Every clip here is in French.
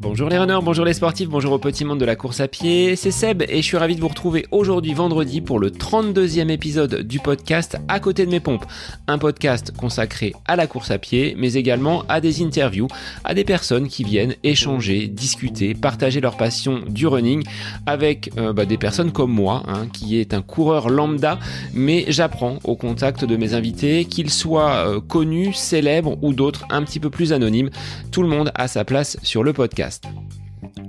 Bonjour les runners, bonjour les sportifs, bonjour au petit monde de la course à pied, c'est Seb et je suis ravi de vous retrouver aujourd'hui vendredi pour le 32e épisode du podcast À côté de mes pompes. Un podcast consacré à la course à pied mais également à des interviews, à des personnes qui viennent échanger, discuter, partager leur passion du running avec des personnes comme moi, qui est un coureur lambda, mais j'apprends au contact de mes invités, qu'ils soient connus, célèbres ou d'autres un petit peu plus anonymes. Tout le monde a sa place sur le podcast.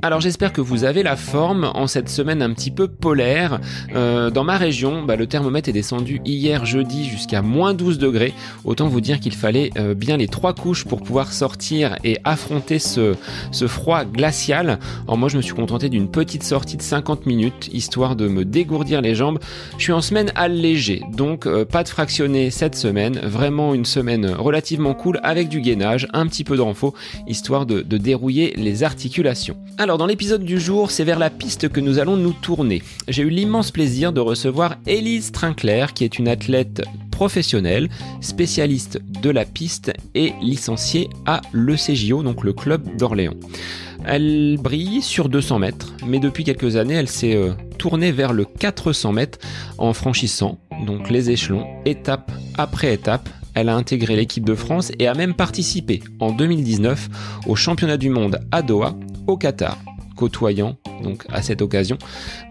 Alors j'espère que vous avez la forme en cette semaine un petit peu polaire. Dans ma région, le thermomètre est descendu hier jeudi jusqu'à moins 12 degrés. Autant vous dire qu'il fallait bien les 3 couches pour pouvoir sortir et affronter ce froid glacial. Alors moi je me suis contenté d'une petite sortie de 50 minutes, histoire de me dégourdir les jambes. Je suis en semaine allégée, donc pas de fractionné cette semaine. Vraiment une semaine relativement cool avec du gainage, un petit peu de renfort, histoire de dérouiller les articulations. Alors dans l'épisode du jour, c'est vers la piste que nous allons nous tourner. J'ai eu l'immense plaisir de recevoir Élise Trincler, qui est une athlète professionnelle, spécialiste de la piste et licenciée à l'ECJO, donc le club d'Orléans. Elle brille sur 200 mètres, mais depuis quelques années, elle s'est tournée vers le 400 mètres en franchissant donc les échelons, étape après étape. Elle a intégré l'équipe de France et a même participé en 2019 au championnat du monde à Doha, au Qatar, côtoyant donc à cette occasion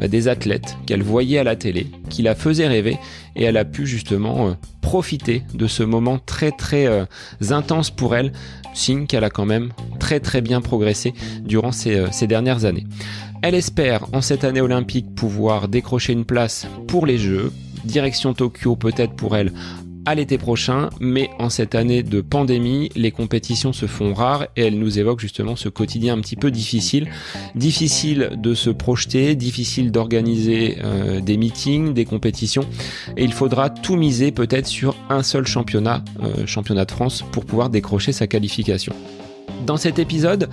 des athlètes qu'elle voyait à la télé, qui la faisaient rêver, et elle a pu justement profiter de ce moment très très intense pour elle, signe qu'elle a quand même très très bien progressé durant ces dernières années. Elle espère en cette année olympique pouvoir décrocher une place pour les Jeux, direction Tokyo peut-être pour elle à l'été prochain, mais en cette année de pandémie, les compétitions se font rares et elle nous évoque justement ce quotidien un petit peu difficile de se projeter, difficile d'organiser des meetings, des compétitions, et il faudra tout miser peut-être sur un seul championnat de France pour pouvoir décrocher sa qualification. Dans cet épisode,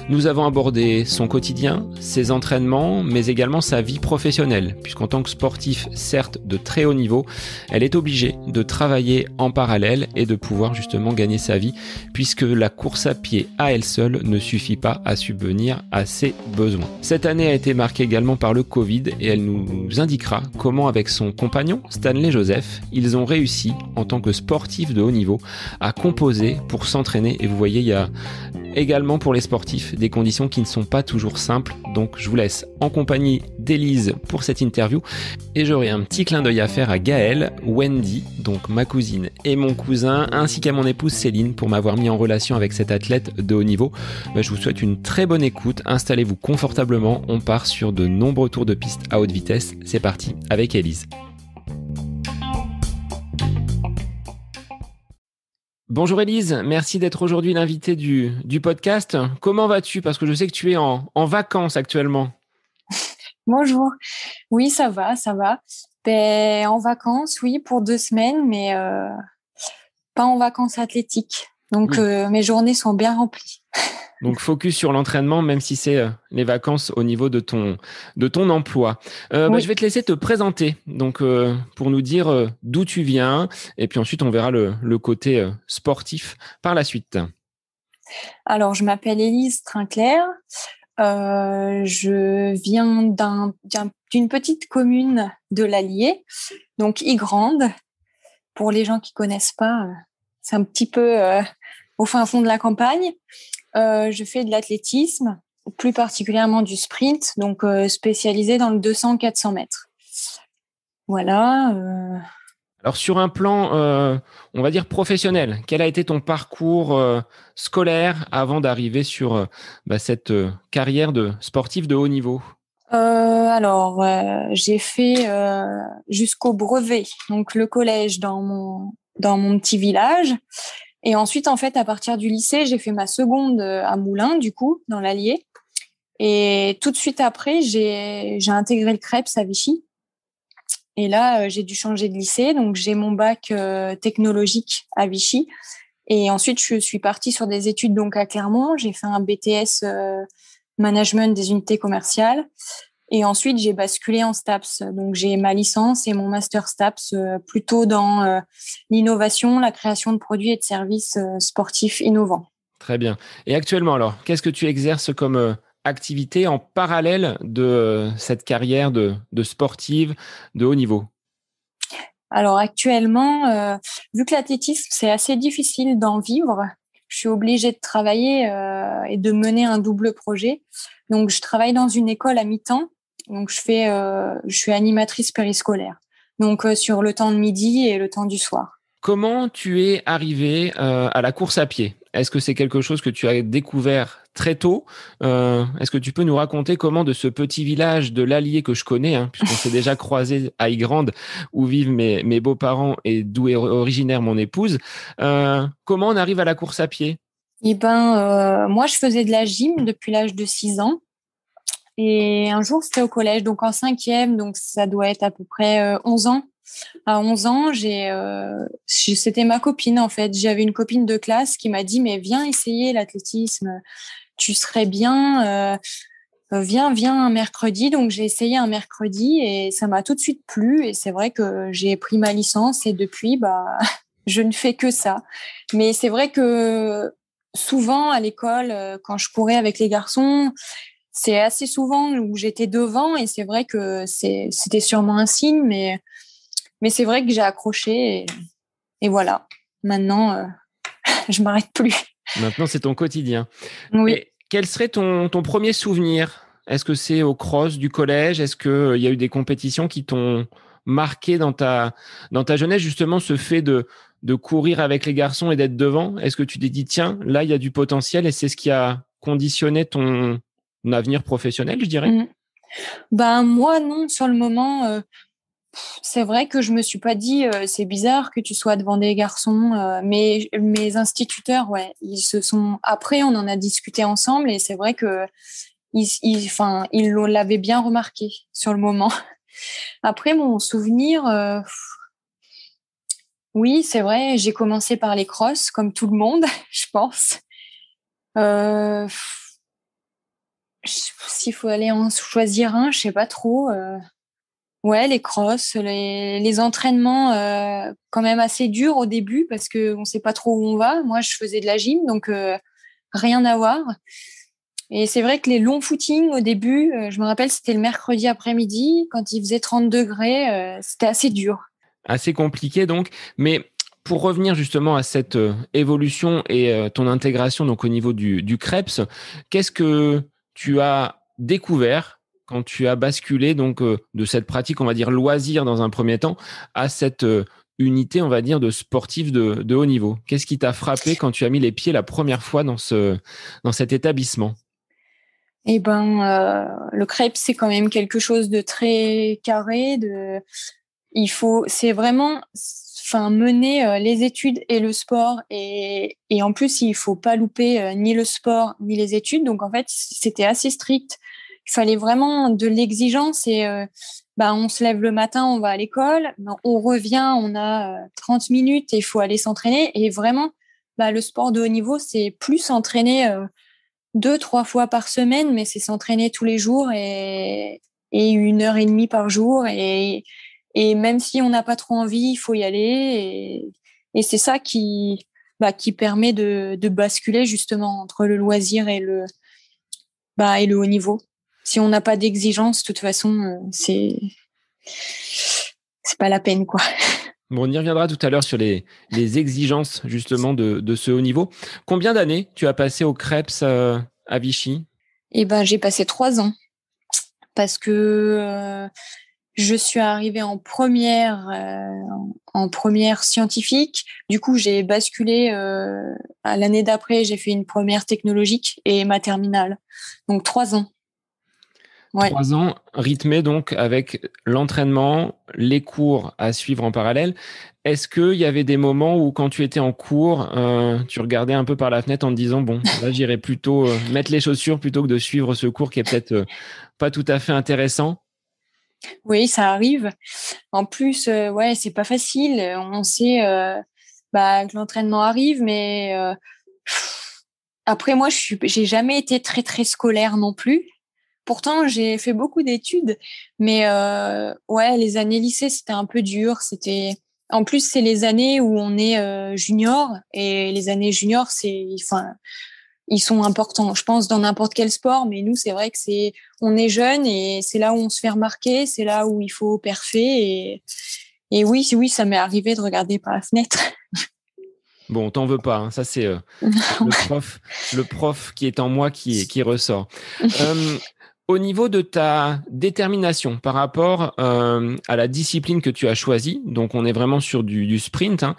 nous avons abordé son quotidien, ses entraînements, mais également sa vie professionnelle, puisqu'en tant que sportif, certes de très haut niveau, elle est obligée de travailler en parallèle et de pouvoir justement gagner sa vie, puisque la course à pied à elle seule ne suffit pas à subvenir à ses besoins. Cette année a été marquée également par le Covid et elle nous indiquera comment avec son compagnon, Stanley Joseph, ils ont réussi, en tant que sportifs de haut niveau, à composer pour s'entraîner. Et vous voyez, il y a également pour les sportifs des conditions qui ne sont pas toujours simples, donc je vous laisse en compagnie d'Élise pour cette interview et j'aurai un petit clin d'œil à faire à Gaëlle, Wendy, donc ma cousine et mon cousin, ainsi qu'à mon épouse Céline pour m'avoir mis en relation avec cette athlète de haut niveau. Je vous souhaite une très bonne écoute, installez-vous confortablement, on part sur de nombreux tours de piste à haute vitesse, c'est parti avec Élise. Bonjour Élise, merci d'être aujourd'hui l'invitée du podcast. Comment vas-tu? Parce que je sais que tu es en vacances actuellement. Bonjour. Oui, ça va. En vacances, oui, pour 2 semaines, mais pas en vacances athlétiques. Donc, oui. Mes journées sont bien remplies. Donc, focus sur l'entraînement, même si c'est les vacances au niveau de ton emploi. Oui. Je vais te laisser te présenter, donc pour nous dire d'où tu viens, et puis ensuite on verra le côté sportif par la suite. Alors, je m'appelle Élise Trincler. Je viens d'une petite commune de l'Allier, donc Ygrande. Pour les gens qui connaissent pas, c'est un petit peu au fin fond de la campagne. Je fais de l'athlétisme, plus particulièrement du sprint, donc spécialisé dans le 200-400 mètres. Voilà. Alors sur un plan, on va dire professionnel, quel a été ton parcours scolaire avant d'arriver sur cette carrière de sportif de haut niveau? J'ai fait jusqu'au brevet, donc le collège dans mon petit village. Et ensuite, en fait, à partir du lycée, j'ai fait ma seconde à Moulins, du coup, dans l'Allier. Et tout de suite après, j'ai intégré le CREPS à Vichy. Et là, j'ai dû changer de lycée. Donc, j'ai mon bac technologique à Vichy. Et ensuite, je suis partie sur des études donc à Clermont. J'ai fait un BTS management des unités commerciales. Et ensuite, j'ai basculé en STAPS. Donc, j'ai ma licence et mon master STAPS plutôt dans l'innovation, la création de produits et de services sportifs innovants. Très bien. Et actuellement, alors, qu'est-ce que tu exerces comme activité en parallèle de cette carrière de sportive de haut niveau? Alors, actuellement, vu que l'athlétisme, c'est assez difficile d'en vivre, je suis obligée de travailler et de mener un double projet. Donc, je travaille dans une école à mi-temps. Donc, je suis animatrice périscolaire. Donc, sur le temps de midi et le temps du soir. Comment tu es arrivé à la course à pied? Est-ce que c'est quelque chose que tu as découvert très tôt? Est-ce que tu peux nous raconter comment de ce petit village de l'Allier que je connais, hein, puisqu'on s'est déjà croisé à Ygrande, où vivent mes beaux-parents et d'où est originaire mon épouse, comment on arrive à la course à pied? Eh ben, moi, je faisais de la gym depuis l'âge de 6 ans. Et un jour, c'était au collège, donc en cinquième, donc ça doit être à peu près 11 ans. À 11 ans, c'était ma copine en fait. J'avais une copine de classe qui m'a dit mais viens essayer l'athlétisme, tu serais bien. Viens un mercredi. Donc j'ai essayé un mercredi et ça m'a tout de suite plu. Et c'est vrai que j'ai pris ma licence et depuis bah je ne fais que ça. Mais c'est vrai que souvent à l'école, quand je courais avec les garçons, c'est assez souvent où j'étais devant et c'est vrai que c'était sûrement un signe, mais c'est vrai que j'ai accroché et voilà. Maintenant, je m'arrête plus. Maintenant, c'est ton quotidien. Oui. Et quel serait ton premier souvenir? Est-ce que c'est au cross du collège? Est-ce qu'il y a eu des compétitions qui t'ont marqué dans ta jeunesse, justement, ce fait de courir avec les garçons et d'être devant? Est-ce que tu t'es dit, tiens, là, il y a du potentiel et c'est ce qui a conditionné ton avenir professionnel, je dirais? Mm. Ben moi non, sur le moment, c'est vrai que je me suis pas dit c'est bizarre que tu sois devant des garçons, mais mes instituteurs, ouais, ils se sont. Après, on en a discuté ensemble et c'est vrai que enfin, ils l'avaient bien remarqué sur le moment. Après, mon souvenir, oui, c'est vrai, j'ai commencé par les crosses, comme tout le monde, je pense. Euh, S'il faut aller en choisir un, je sais pas trop. Ouais, les crosses, les entraînements quand même assez durs au début parce que on sait pas trop où on va. Moi, je faisais de la gym, donc rien à voir. Et c'est vrai que les longs footings au début, je me rappelle, c'était le mercredi après-midi quand il faisait 30 degrés, c'était assez dur. Assez compliqué donc, mais pour revenir justement à cette évolution et ton intégration donc au niveau du Krebs, qu'est-ce que tu as découvert quand tu as basculé donc de cette pratique, on va dire loisir dans un premier temps, à cette unité, on va dire, de sportif de haut niveau? Qu'est-ce qui t'a frappé quand tu as mis les pieds la première fois dans cet établissement? Et ben, le crêpe, c'est quand même quelque chose de très carré. C'est vraiment, enfin, mener les études et le sport. Et en plus, il faut pas louper ni le sport ni les études. Donc, en fait, c'était assez strict. Il fallait vraiment de l'exigence et bah, on se lève le matin, on va à l'école, ben, on revient, on a 30 minutes et il faut aller s'entraîner. Et vraiment, bah, le sport de haut niveau, c'est plus s'entraîner 2, 3 fois par semaine, mais c'est s'entraîner tous les jours et 1 heure et demie par jour. Et même si on n'a pas trop envie, il faut y aller. Et c'est ça qui permet de basculer justement entre le loisir et le haut niveau. Si on n'a pas d'exigence, de toute façon, c'est pas la peine, quoi. Bon, on y reviendra tout à l'heure sur les exigences justement de ce haut niveau. Combien d'années tu as passé au Krebs à Vichy? Et ben, j'ai passé 3 ans parce que je suis arrivée en première scientifique. Du coup, j'ai basculé à l'année d'après. J'ai fait une première technologique et ma terminale. Donc 3 ans. Ouais. 3 ans, rythmés donc avec l'entraînement, les cours à suivre en parallèle. Est-ce qu'il y avait des moments où, quand tu étais en cours, tu regardais un peu par la fenêtre en te disant, bon, là, j'irai plutôt mettre les chaussures plutôt que de suivre ce cours qui est peut-être pas tout à fait intéressant? Oui, ça arrive. En plus, ouais, c'est pas facile. On sait bah, que l'entraînement arrive, mais après moi, j'ai jamais été très très scolaire non plus. Pourtant, j'ai fait beaucoup d'études, mais ouais, les années lycée, c'était un peu dur. En plus, c'est les années où on est junior, et les années juniors, ils sont importants, je pense, dans n'importe quel sport. Mais nous, c'est vrai que on est jeune et c'est là où on se fait remarquer, c'est là où il faut perfer. Et oui, oui, ça m'est arrivé de regarder par la fenêtre. Bon, t'en veux pas, hein. Ça, c'est le prof qui est en moi qui ressort. Euh, Au niveau de ta détermination par rapport à la discipline que tu as choisie, donc on est vraiment sur du sprint, hein.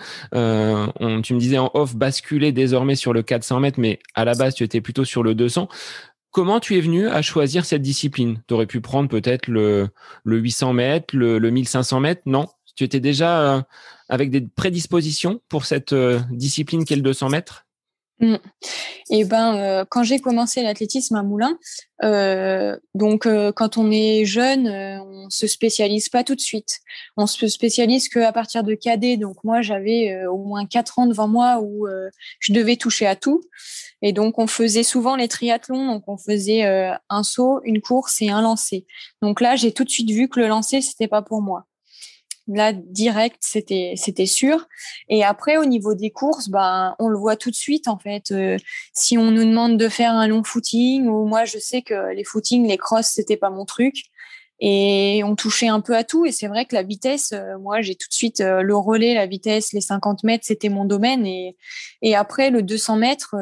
Tu me disais en off basculer désormais sur le 400 mètres, mais à la base, tu étais plutôt sur le 200. Comment tu es venu à choisir cette discipline? Tu aurais pu prendre peut-être le 800 mètres, le 1500 mètres. Non, tu étais déjà avec des prédispositions pour cette discipline qu'est le 200 mètres? Et quand j'ai commencé l'athlétisme à Moulins, quand on est jeune, on se spécialise pas tout de suite. On se spécialise qu'à partir de cadet. Donc moi, j'avais au moins 4 ans devant moi où je devais toucher à tout. Et donc on faisait souvent les triathlons. Donc on faisait un saut, une course et un lancer. Donc là, j'ai tout de suite vu que le lancer, c'était pas pour moi. Là, direct, c'était sûr. Et après, au niveau des courses, on le voit tout de suite, en fait. Si on nous demande de faire un long footing, ou moi, je sais que les footings, les crosses, c'était pas mon truc. Et on touchait un peu à tout. Et c'est vrai que la vitesse, moi, j'ai tout de suite le relais, la vitesse, les 50 mètres, c'était mon domaine. Et après, le 200 mètres,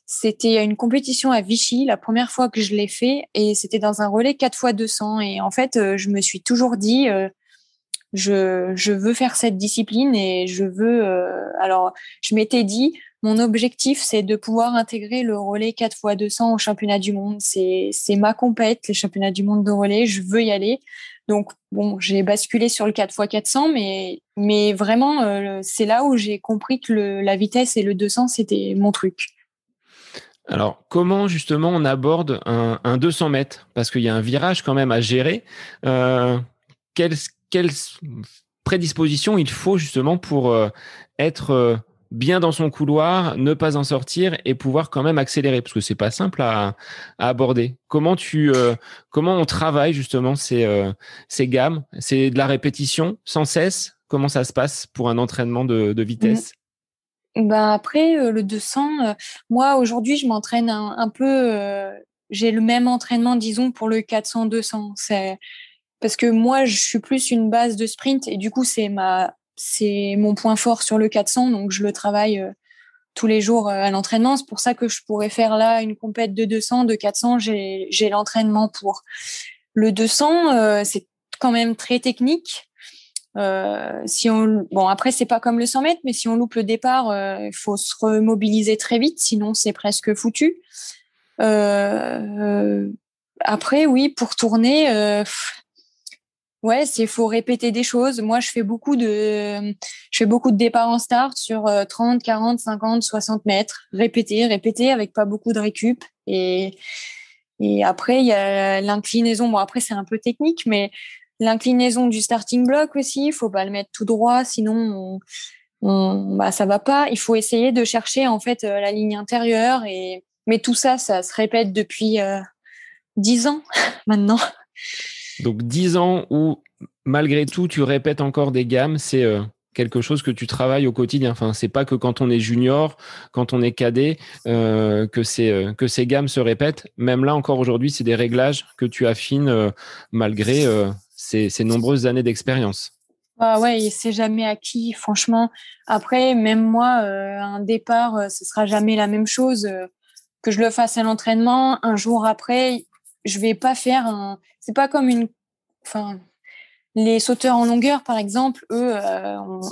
c'était une compétition à Vichy, la première fois que je l'ai fait. Et c'était dans un relais 4x200. Et en fait, je me suis toujours dit, je veux faire cette discipline et je veux. Alors, je m'étais dit, mon objectif, c'est de pouvoir intégrer le relais 4x200 au championnat du monde. C'est ma compète, les championnats du monde de relais. Je veux y aller. Donc, bon, j'ai basculé sur le 4x400, mais vraiment, c'est là où j'ai compris que la vitesse et le 200, c'était mon truc. Alors, comment justement on aborde un 200 mètres? Parce qu'il y a un virage quand même à gérer. Quelle prédisposition il faut justement pour être bien dans son couloir, ne pas en sortir et pouvoir quand même accélérer? Parce que c'est pas simple à aborder. Comment on travaille justement ces gammes? C'est de la répétition sans cesse? Comment ça se passe pour un entraînement de vitesse? Après, le 200, moi, aujourd'hui, je m'entraîne un peu. J'ai le même entraînement, disons, pour le 400-200. Parce que moi, je suis plus une base de sprint et du coup, c'est mon point fort sur le 400. Donc, je le travaille tous les jours à l'entraînement. C'est pour ça que je pourrais faire là une compète de 200, de 400. J'ai l'entraînement pour. Le 200, c'est quand même très technique. Bon, après, c'est pas comme le 100 mètres, mais si on loupe le départ, il faut se remobiliser très vite, sinon c'est presque foutu. Après, oui, pour tourner, ouais, faut répéter des choses. Moi, je fais beaucoup de départs en start sur 30, 40, 50, 60 mètres. Répéter avec pas beaucoup de récup. Et après, il y a l'inclinaison. Bon, après, c'est un peu technique, mais l'inclinaison du starting block aussi, il faut pas le mettre tout droit, sinon ça va pas. Il faut essayer de chercher en fait la ligne intérieure. Mais tout ça, ça se répète depuis 10 ans maintenant. Donc 10 ans où malgré tout tu répètes encore des gammes, c'est quelque chose que tu travailles au quotidien. Enfin, c'est pas que quand on est junior, quand on est cadet, que ces gammes se répètent. Même là encore aujourd'hui, c'est des réglages que tu affines malgré ces nombreuses années d'expérience. Ah ouais, c'est jamais acquis, franchement. Après, même moi, un départ, ce sera jamais la même chose. Que je le fasse à l'entraînement, un jour après, je vais pas faire c'est pas comme enfin, les sauteurs en longueur, par exemple, eux,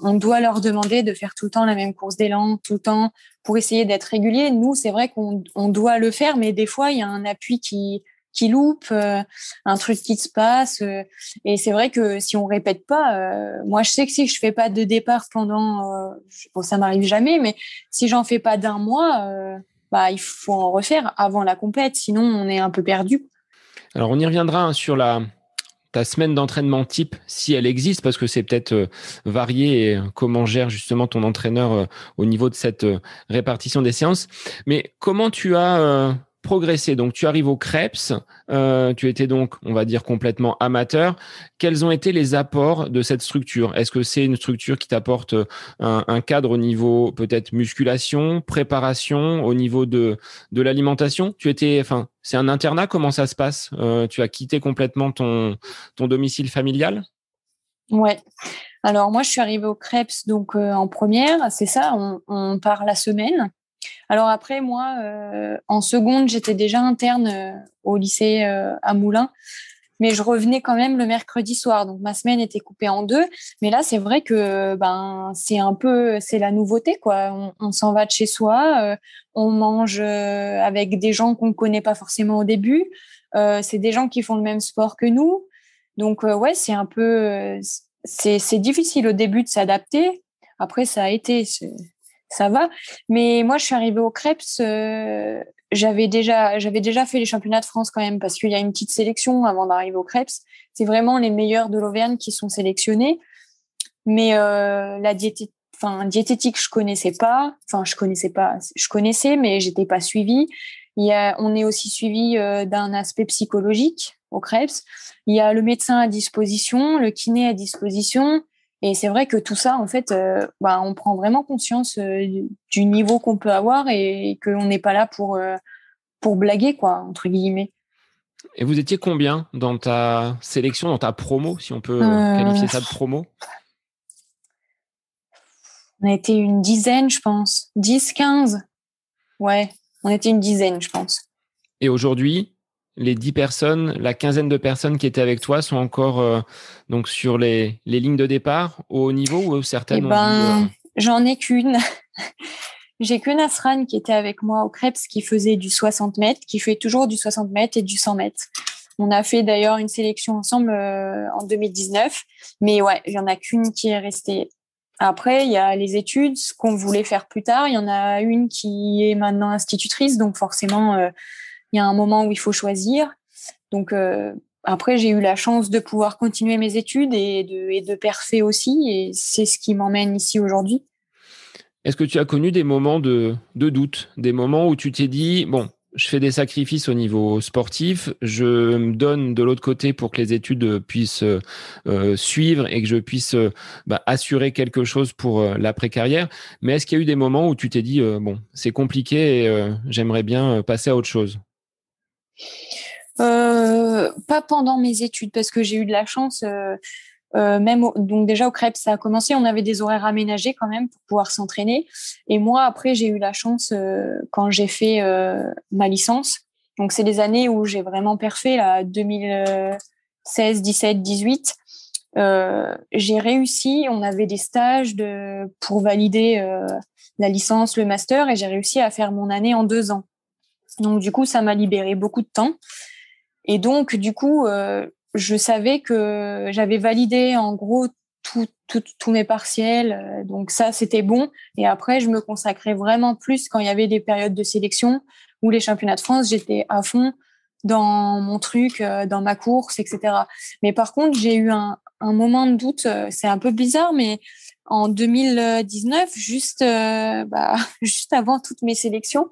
on doit leur demander de faire tout le temps la même course d'élan, tout le temps, pour essayer d'être régulier. Nous, c'est vrai qu'on doit le faire, mais des fois, il y a un appui qui loupe, un truc qui se passe. Et c'est vrai que si on répète pas, moi, je sais que si je fais pas de départ pendant, bon, ça m'arrive jamais, mais si j'en fais pas d'un mois, il faut en refaire avant la compète, sinon on est un peu perdu. Alors, on y reviendra hein, sur ta semaine d'entraînement type, si elle existe, parce que c'est peut-être varié et comment gère justement ton entraîneur au niveau de cette répartition des séances. Mais comment tu as progressé. Donc, tu arrives au Krebs. Tu étais donc, on va dire, complètement amateur. Quels ont été les apports de cette structure? Est-ce que c'est une structure qui t'apporte un cadre au niveau peut-être musculation, préparation, au niveau de l'alimentation? C'est un internat, comment ça se passe? Tu as quitté complètement ton domicile familial? Ouais. Alors moi, je suis arrivée au Krebs donc en première, c'est ça, on part la semaine. Alors après, moi, en seconde, j'étais déjà interne au lycée à Moulins, mais je revenais quand même le mercredi soir. Donc ma semaine était coupée en deux. Mais là, c'est vrai que c'est la nouveauté, quoi. On s'en va de chez soi, on mange avec des gens qu'on ne connaît pas forcément au début. C'est des gens qui font le même sport que nous. Donc ouais, c'est un peu, c'est difficile au début de s'adapter. Après, ça va. Mais moi, je suis arrivée au Krebs. J'avais déjà fait les championnats de France quand même parce qu'il y a une petite sélection avant d'arriver au Krebs. C'est vraiment les meilleurs de l'Auvergne qui sont sélectionnés. Mais diététique, je connaissais pas. Enfin, je connaissais pas. Je connaissais, mais j'étais pas suivie. On est aussi suivi d'un aspect psychologique au Krebs. Il y a le médecin à disposition, le kiné à disposition. Et c'est vrai que tout ça, en fait, on prend vraiment conscience du niveau qu'on peut avoir et qu'on n'est pas là pour blaguer, quoi, entre guillemets. Et vous étiez combien dans ta sélection, dans ta promo, si on peut qualifier ça de promo? On a été une dizaine, je pense. 10, 15. Ouais, on était une dizaine, je pense. Et aujourd'hui, les 10 personnes, la quinzaine de personnes qui étaient avec toi sont encore donc sur les lignes de départ au haut niveau ou certaines j'en ai qu'une. J'ai que Nasran qui était avec moi au Krebs qui faisait du 60 mètres, qui fait toujours du 60 mètres et du 100 mètres. On a fait d'ailleurs une sélection ensemble en 2019. Mais ouais, il y en a qu'une qui est restée. Après, il y a les études, ce qu'on voulait faire plus tard. Il y en a une qui est maintenant institutrice, donc forcément, il y a un moment où il faut choisir. Donc après, j'ai eu la chance de pouvoir continuer mes études et de percer aussi, et c'est ce qui m'emmène ici aujourd'hui. Est-ce que tu as connu des moments de doute, des moments où tu t'es dit, bon, je fais des sacrifices au niveau sportif, je me donne de l'autre côté pour que les études puissent suivre et que je puisse assurer quelque chose pour l'après-carrière. Mais est-ce qu'il y a eu des moments où tu t'es dit, bon, c'est compliqué et j'aimerais bien passer à autre chose? Pas pendant mes études, parce que j'ai eu de la chance. Donc déjà au Crêpes, ça a commencé, on avait des horaires aménagés quand même pour pouvoir s'entraîner. Et moi, après, j'ai eu la chance quand j'ai fait ma licence. Donc c'est les années où j'ai vraiment perfé, là, 2016, 17, 18. J'ai réussi, on avait des stages pour valider la licence, le master, et j'ai réussi à faire mon année en 2 ans. Donc du coup, ça m'a libéré beaucoup de temps. Et donc, du coup, je savais que j'avais validé en gros tous mes partiels. Donc ça, c'était bon. Et après, je me consacrais vraiment plus quand il y avait des périodes de sélection ou les championnats de France. J'étais à fond dans mon truc, dans ma course, etc. Mais par contre, j'ai eu un moment de doute. C'est un peu bizarre, mais en 2019, juste avant toutes mes sélections,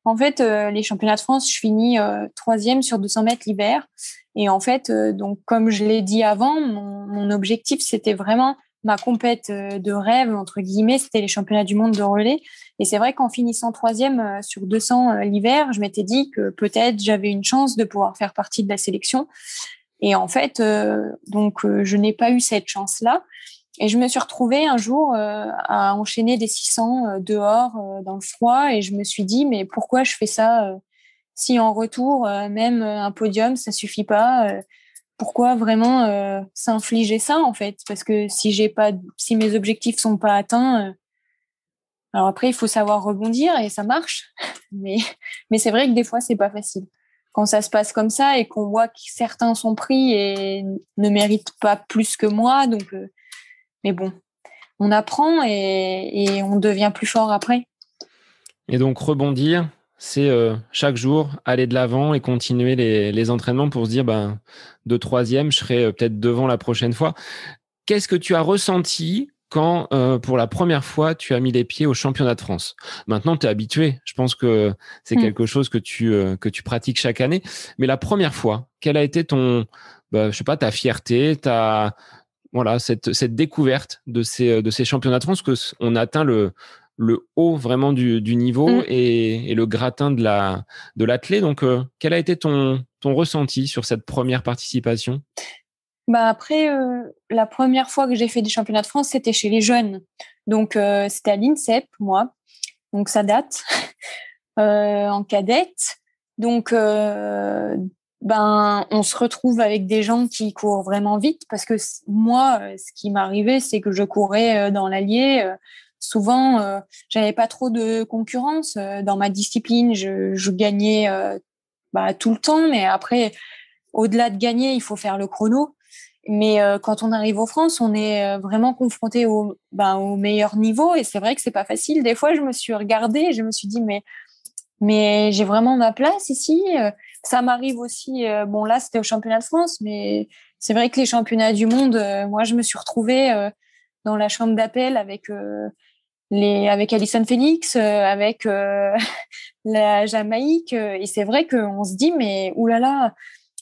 en fait, les championnats de France, je finis 3e sur 200 mètres l'hiver. Et en fait, donc comme je l'ai dit avant, mon objectif, c'était vraiment ma compète de rêve, entre guillemets, c'était les championnats du monde de relais. Et c'est vrai qu'en finissant 3e sur 200 l'hiver, je m'étais dit que peut-être j'avais une chance de pouvoir faire partie de la sélection. Et en fait, je n'ai pas eu cette chance-là. Et je me suis retrouvée un jour à enchaîner des 600 dehors dans le froid, et je me suis dit, mais pourquoi je fais ça si en retour, même un podium, ça suffit pas? Pourquoi vraiment s'infliger ça, en fait? Parce que si mes objectifs sont pas atteints, alors après, il faut savoir rebondir et ça marche. Mais c'est vrai que des fois, c'est pas facile. Quand ça se passe comme ça et qu'on voit que certains sont pris et ne méritent pas plus que moi, donc... mais bon, on apprend et on devient plus fort après. Et donc, rebondir, c'est chaque jour aller de l'avant et continuer les entraînements pour se dire, de 3e, je serai peut-être devant la prochaine fois. Qu'est-ce que tu as ressenti quand, pour la première fois, tu as mis les pieds au championnat de France. Maintenant, tu es habitué. Je pense que c'est quelque chose que tu pratiques chaque année. Mais la première fois, quelle a été je sais pas, ta fierté, voilà, cette découverte de ces championnats de France, que on atteint le haut vraiment du niveau et le gratin de l'athlé. Donc, quel a été ton ressenti sur cette première participation? Bah après, la première fois que j'ai fait des championnats de France, c'était chez les jeunes. Donc, c'était à l'INSEP, moi. Donc, ça date, en cadette. Donc, on se retrouve avec des gens qui courent vraiment vite parce que moi, ce qui m'arrivait, c'est que je courais dans l'Allier. Souvent, j'avais pas trop de concurrence dans ma discipline. Je gagnais tout le temps, mais après, au-delà de gagner, il faut faire le chrono. Mais quand on arrive aux France, on est vraiment confronté au meilleur niveau et c'est vrai que c'est pas facile. Des fois, je me suis regardée et je me suis dit mais j'ai vraiment ma place ici. Ça m'arrive aussi. Bon là, c'était au championnat de France, mais c'est vrai que les championnats du monde, moi, je me suis retrouvée dans la chambre d'appel avec Allyson Félix, avec la Jamaïque, et c'est vrai qu'on se dit mais oulala.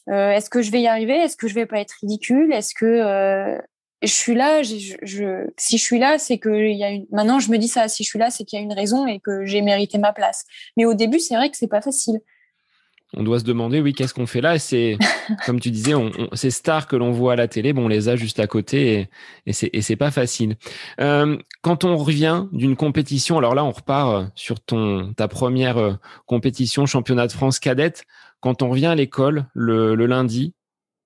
Est-ce que je vais y arriver? Est-ce que je vais pas être ridicule? Est-ce que je suis là? Si je suis là, c'est que il y a une. Maintenant, je me dis ça. Si je suis là, c'est qu'il y a une raison et que j'ai mérité ma place. Mais au début, c'est vrai que c'est pas facile. On doit se demander, oui, qu'est-ce qu'on fait là? Et c'est, comme tu disais, ces stars que l'on voit à la télé, bon, on les a juste à côté et c'est pas facile. Quand on revient d'une compétition, alors là, on repart sur ta première compétition, championnat de France cadette. Quand on revient à l'école le lundi,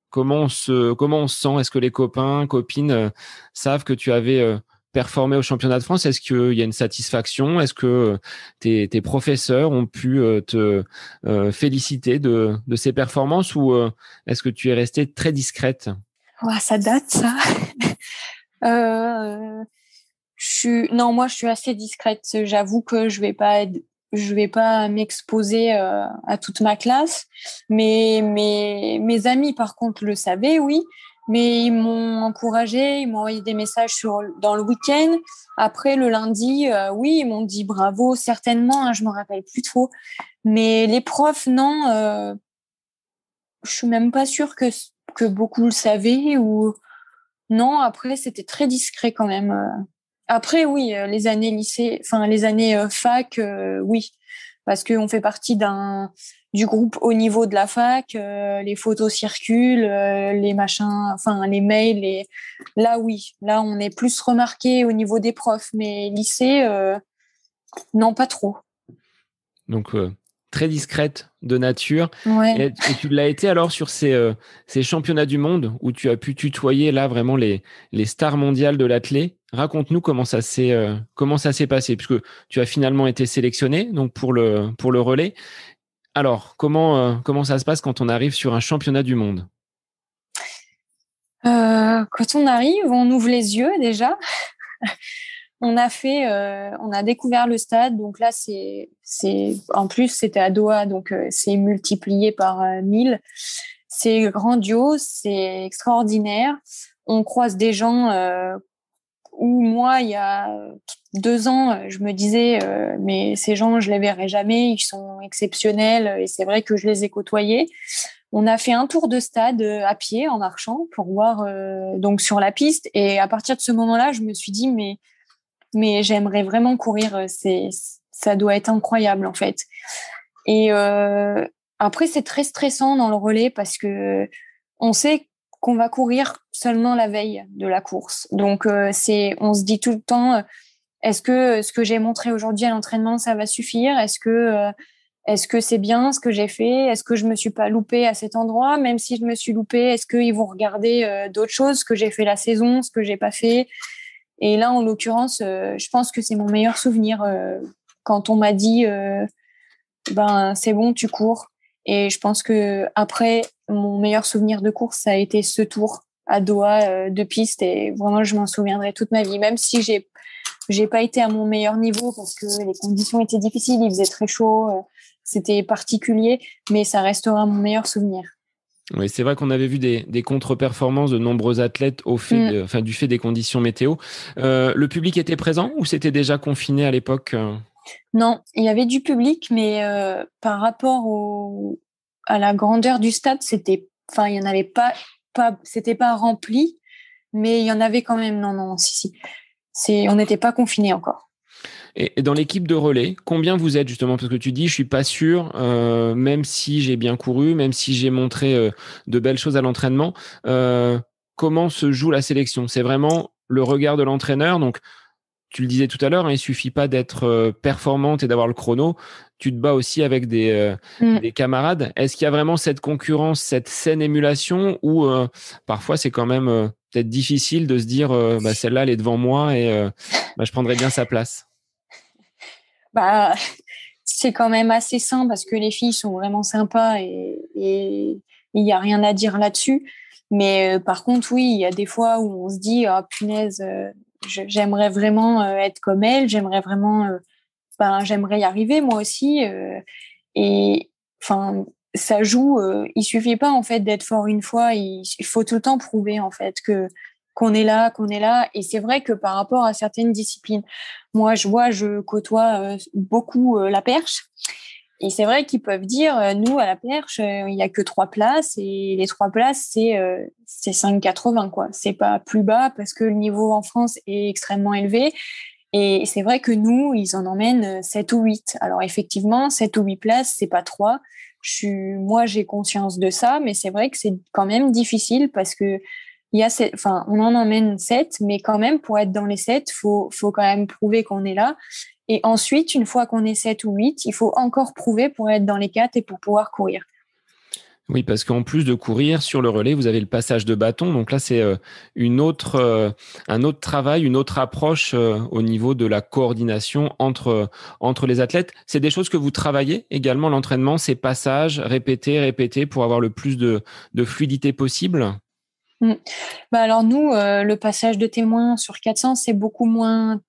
comment on se sent? Est-ce que les copains, copines savent que tu avais performé au championnat de France? Est-ce qu'il y a une satisfaction? Est-ce que tes professeurs ont pu te féliciter de ces performances ou est-ce que tu es restée très discrète? Ouais, ça date, ça. Non, moi, je suis assez discrète. J'avoue que je vais pas m'exposer à toute ma classe. Mais mes amis, par contre, le savaient, oui. Mais ils m'ont encouragée, ils m'ont envoyé des messages dans le week-end. Après, le lundi, oui, ils m'ont dit bravo, certainement, hein, je me rappelle plus trop. Mais les profs, non, je suis même pas sûre que beaucoup le savaient ou non. Après, c'était très discret quand même. Après, oui, les années lycée, enfin les années fac, oui, parce qu'on fait partie du groupe au niveau de la fac. Les photos circulent, les machins, enfin les mails. Là, oui, là, on est plus remarqué au niveau des profs, mais lycée, non, pas trop. Donc, très discrète de nature. Ouais. Et tu l'as été alors sur ces championnats du monde où tu as pu tutoyer là vraiment les stars mondiales de l'athlé. Raconte-nous comment ça s'est passé, puisque tu as finalement été sélectionné donc pour le relais. Alors, comment ça se passe quand on arrive sur un championnat du monde? Quand on arrive, on ouvre les yeux déjà. On a découvert le stade, donc là en plus c'était à Doha, donc c'est multiplié par 1000. C'est grandiose, c'est extraordinaire. On croise des gens où moi il y a 2 ans, je me disais mais ces gens je les verrai jamais, ils sont exceptionnels et c'est vrai que je les ai côtoyés. On a fait un tour de stade à pied en marchant pour voir donc sur la piste et à partir de ce moment-là, je me suis dit mais j'aimerais vraiment courir. Ça doit être incroyable en fait. Et après, c'est très stressant dans le relais parce que on sait qu'on va courir seulement la veille de la course. Donc on se dit tout le temps, est-ce que ce que j'ai montré aujourd'hui à l'entraînement, ça va suffire? Est-ce que c'est bien ce que j'ai fait? Est-ce que je me suis pas loupée à cet endroit? Même si je me suis loupée, est-ce qu'ils vont regarder d'autres choses, ce que j'ai fait la saison, ce que j'ai pas fait? Et là, en l'occurrence, je pense que c'est mon meilleur souvenir quand on m'a dit c'est bon, tu cours. Et je pense que après, mon meilleur souvenir de course, ça a été ce tour à Doha de piste. Et vraiment, je m'en souviendrai toute ma vie, même si j'ai pas été à mon meilleur niveau parce que les conditions étaient difficiles, il faisait très chaud, c'était particulier, mais ça restera mon meilleur souvenir. Oui, c'est vrai qu'on avait vu des contre-performances de nombreux athlètes du fait des conditions météo. Le public était présent ou c'était déjà confiné à l'époque? Non, il y avait du public, mais par rapport à la grandeur du stade, il y en avait c'était pas rempli, mais il y en avait quand même. Non, non, si, si. On n'était pas confinés encore. Et dans l'équipe de relais, combien vous êtes justement? Parce que tu dis, je suis pas sûr, même si j'ai bien couru, même si j'ai montré de belles choses à l'entraînement, comment se joue la sélection? C'est vraiment le regard de l'entraîneur. Donc, tu le disais tout à l'heure, hein, il suffit pas d'être performante et d'avoir le chrono. Tu te bats aussi avec des camarades. Est-ce qu'il y a vraiment cette concurrence, cette saine émulation, ou parfois c'est quand même peut-être difficile de se dire, celle-là, elle est devant moi et je prendrais bien sa place? Bah, c'est quand même assez sain parce que les filles sont vraiment sympas et il n'y a rien à dire là-dessus. Mais par contre, oui, il y a des fois où on se dit, ah punaise, j'aimerais vraiment être comme elle, j'aimerais vraiment, j'aimerais y arriver moi aussi. Et enfin, ça joue. Il suffit pas en fait d'être fort une fois. Il faut tout le temps prouver en fait que qu'on est là, qu'on est là. Et c'est vrai que par rapport à certaines disciplines, moi je côtoie beaucoup la perche. Et c'est vrai qu'ils peuvent dire, nous à la perche, il y a que 3 places et les 3 places c'est 5,80 quoi. C'est pas plus bas parce que le niveau en France est extrêmement élevé. Et c'est vrai que nous, ils en emmènent 7 ou 8. Alors effectivement, 7 ou 8 places, c'est pas 3. Moi, j'ai conscience de ça, mais c'est vrai que c'est quand même difficile parce que on en emmène 7, mais quand même, pour être dans les 7, faut quand même prouver qu'on est là. Et ensuite, une fois qu'on est 7 ou 8, il faut encore prouver pour être dans les 4 et pour pouvoir courir. Oui, parce qu'en plus de courir sur le relais, vous avez le passage de bâton. Donc là, c'est un autre travail, une autre approche au niveau de la coordination entre les athlètes. C'est des choses que vous travaillez également, l'entraînement, ces passages, répéter pour avoir le plus de fluidité possible. Mm. Alors nous, le passage de témoin sur 400, c'est beaucoup moins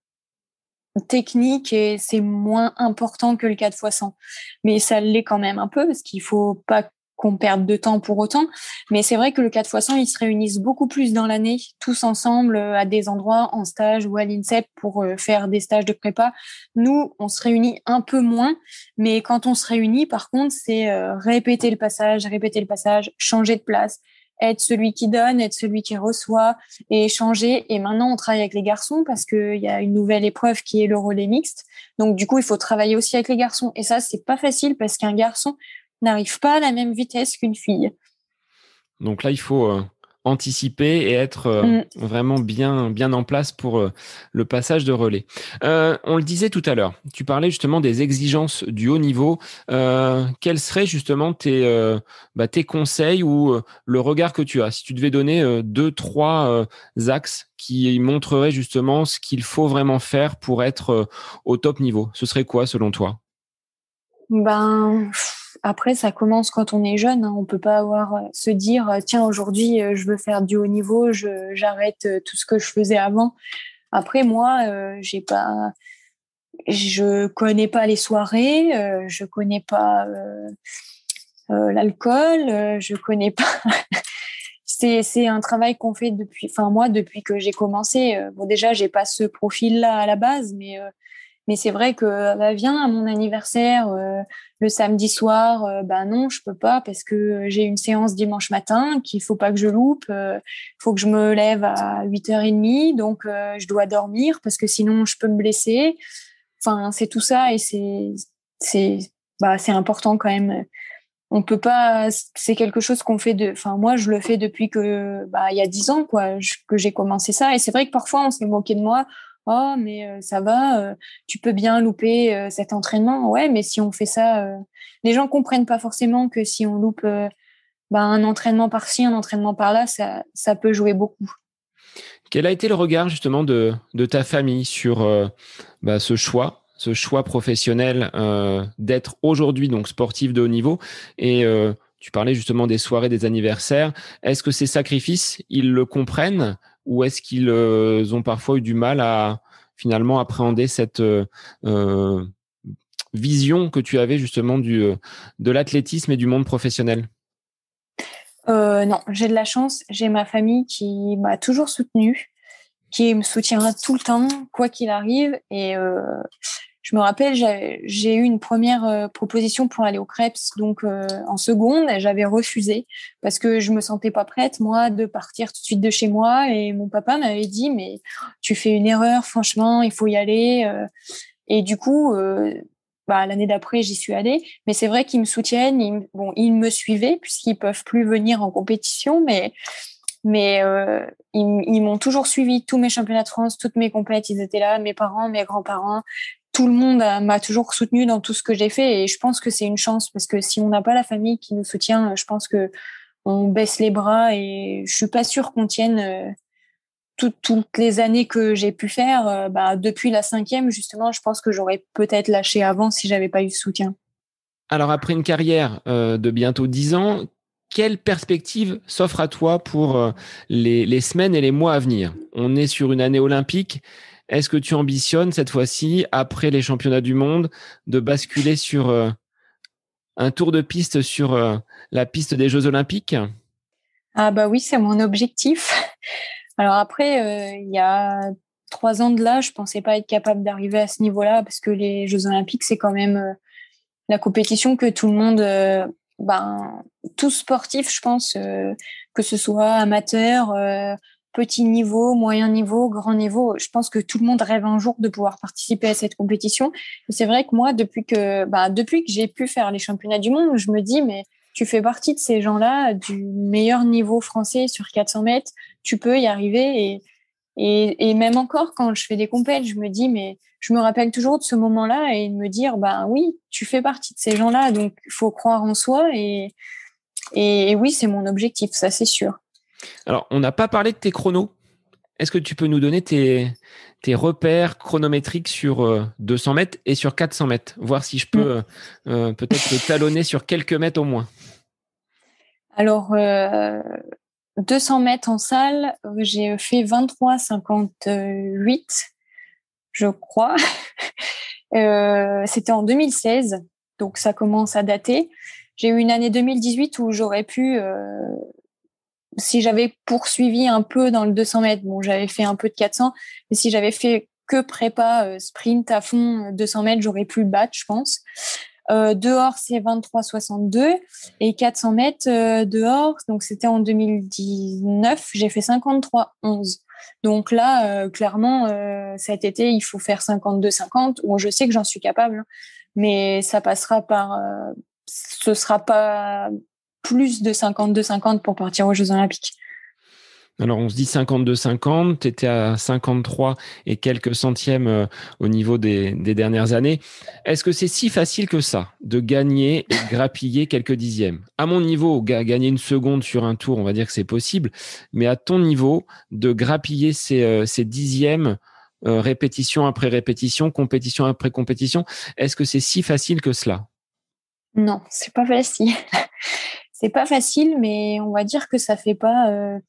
technique et c'est moins important que le 4x100. Mais ça l'est quand même un peu parce qu'il faut pas qu'on perde de temps pour autant. Mais c'est vrai que le 4x100, ils se réunissent beaucoup plus dans l'année, tous ensemble à des endroits, en stage ou à l'INSEP pour faire des stages de prépa. Nous, on se réunit un peu moins, mais quand on se réunit, par contre, c'est répéter le passage, changer de place, être celui qui donne, être celui qui reçoit et échanger. Et maintenant, on travaille avec les garçons parce qu'il y a une nouvelle épreuve qui est le relais mixte. Donc, du coup, il faut travailler aussi avec les garçons. Et ça, c'est pas facile parce qu'un garçon n'arrive pas à la même vitesse qu'une fille. Donc là, il faut anticiper et être vraiment bien en place pour le passage de relais. On le disait tout à l'heure, tu parlais justement des exigences du haut niveau. Quels seraient justement tes conseils ou le regard que tu as? Si tu devais donner 2, 3 axes qui montreraient justement ce qu'il faut vraiment faire pour être au top niveau, ce serait quoi selon toi? Après, ça commence quand on est jeune. Hein. On peut pas se dire, tiens, aujourd'hui, je veux faire du haut niveau, j'arrête tout ce que je faisais avant. Après, moi, je connais pas les soirées, je connais pas l'alcool, je connais pas. C'est un travail qu'on fait depuis que j'ai commencé. Bon, déjà, j'ai pas ce profil-là à la base, mais c'est vrai que viens à mon anniversaire le samedi soir, non, je peux pas parce que j'ai une séance dimanche matin qu'il faut pas que je loupe. Faut que je me lève à 8h30, donc je dois dormir parce que sinon je peux me blesser. Enfin, c'est tout ça et c'est c'est important quand même. On peut pas, c'est quelque chose qu'on fait moi, je le fais depuis que, il y a 10 ans, quoi, que j'ai commencé ça. Et c'est vrai que parfois, on s'est moqué de moi. Oh, mais ça va, tu peux bien louper cet entraînement. Ouais, mais si on fait ça, les gens comprennent pas forcément que si on loupe, un entraînement par-ci, un entraînement par-là, ça peut jouer beaucoup. Quel a été le regard justement de ta famille sur ce choix professionnel d'être aujourd'hui donc sportif de haut niveau et tu parlais justement des soirées, des anniversaires. Est-ce que ces sacrifices, ils le comprennent ou est-ce qu'ils ont parfois eu du mal à finalement appréhender cette vision que tu avais justement de l'athlétisme et du monde professionnel? Non, j'ai de la chance. J'ai ma famille qui m'a toujours soutenue, qui me soutiendra tout le temps, quoi qu'il arrive. Et je me rappelle, j'ai eu une première proposition pour aller au Krebs, donc en seconde, et j'avais refusé parce que je me sentais pas prête, moi, de partir tout de suite de chez moi. Et mon papa m'avait dit, mais tu fais une erreur, franchement, il faut y aller. Et du coup, l'année d'après, j'y suis allée. Mais c'est vrai qu'ils me soutiennent. Ils me suivaient puisqu'ils peuvent plus venir en compétition, mais ils m'ont toujours suivi tous mes championnats de France, toutes mes compètes. Ils étaient là, mes parents, mes grands-parents. Tout le monde m'a toujours soutenu dans tout ce que j'ai fait. Et je pense que c'est une chance parce que si on n'a pas la famille qui nous soutient, je pense que on baisse les bras et je suis pas sûre qu'on tienne toutes les années que j'ai pu faire, depuis la 5e, justement, je pense que j'aurais peut-être lâché avant si j'avais pas eu de soutien. Alors, après une carrière de bientôt 10 ans, quelle perspective s'offre à toi pour les semaines et les mois à venir? On est sur une année olympique. Est-ce que tu ambitionnes cette fois-ci, après les championnats du monde, de basculer sur un tour de piste sur la piste des Jeux olympiques? Ah bah oui, c'est mon objectif. Alors après, il y a 3 ans de là, je pensais pas être capable d'arriver à ce niveau-là parce que les Jeux olympiques, c'est quand même la compétition que tout le monde, tout sportif, je pense, que ce soit amateur, petit niveau, moyen niveau, grand niveau, je pense que tout le monde rêve un jour de pouvoir participer à cette compétition. Et c'est vrai que moi, depuis que j'ai pu faire les championnats du monde, je me dis, mais tu fais partie de ces gens-là, du meilleur niveau français sur 400 mètres, tu peux y arriver. Et même encore, quand je fais des compètes, je me dis, mais je me rappelle toujours de ce moment-là et de me dire, ben oui, tu fais partie de ces gens-là, donc il faut croire en soi. Et oui, c'est mon objectif, ça c'est sûr. Alors, on n'a pas parlé de tes chronos. Est-ce que tu peux nous donner tes repères chronométriques sur 200 mètres et sur 400 mètres? Voir si je peux peut-être te talonner sur quelques mètres au moins. Alors, 200 mètres en salle, j'ai fait 23,58, je crois. C'était en 2016, donc ça commence à dater. J'ai eu une année 2018 où j'aurais pu, si j'avais poursuivi un peu dans le 200 mètres, bon, j'avais fait un peu de 400, mais si j'avais fait que prépa, sprint à fond, 200 mètres, j'aurais pu le battre, je pense. Dehors, c'est 23,62 et 400 mètres dehors, donc c'était en 2019, j'ai fait 53,11. Donc là, clairement, cet été, il faut faire 52,50. Bon, je sais que j'en suis capable, hein, mais ça passera par, ce sera pas plus de 52,50 pour partir aux Jeux Olympiques. Alors, on se dit 52-50, tu étais à 53 et quelques centièmes au niveau des dernières années. Est-ce que c'est si facile que ça de gagner et de grappiller quelques dixièmes? À mon niveau, gagner une seconde sur un tour, on va dire que c'est possible, mais à ton niveau, de grappiller ces dixièmes répétition après répétition, compétition après compétition, est-ce que c'est si facile que cela? Non, c'est pas facile. C'est pas facile, mais on va dire que ça fait pas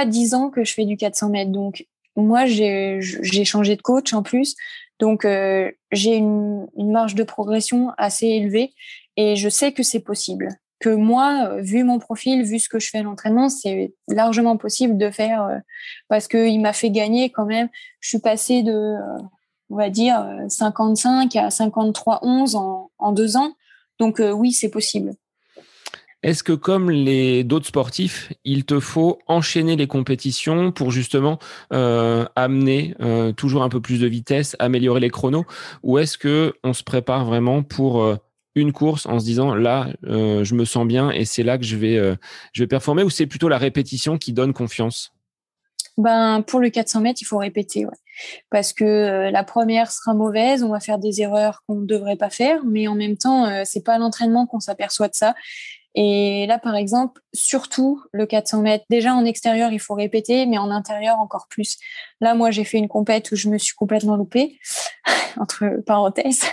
10 ans que je fais du 400 mètres. Donc, moi, j'ai changé de coach en plus. Donc, j'ai une marge de progression assez élevée et je sais que c'est possible. Que moi, vu mon profil, vu ce que je fais à l'entraînement, c'est largement possible de faire parce qu'il m'a fait gagner quand même. Je suis passée de, on va dire, 55 à 53,11 en 2 ans. Donc, oui, c'est possible. Est-ce que comme les d'autres sportifs, il te faut enchaîner les compétitions pour justement amener toujours un peu plus de vitesse, améliorer les chronos, ou est-ce que on se prépare vraiment pour une course en se disant là, je me sens bien et c'est là que je vais performer, ou c'est plutôt la répétition qui donne confiance? Ben, pour le 400 mètres, il faut répéter, ouais. Parce que la première sera mauvaise, on va faire des erreurs qu'on ne devrait pas faire, mais en même temps, c'est pas à l'entraînement qu'on s'aperçoit de ça. Et là, par exemple, surtout le 400 mètres, déjà en extérieur, il faut répéter, mais en intérieur encore plus. Là, moi, j'ai fait une compète où je me suis complètement loupée, entre parenthèses.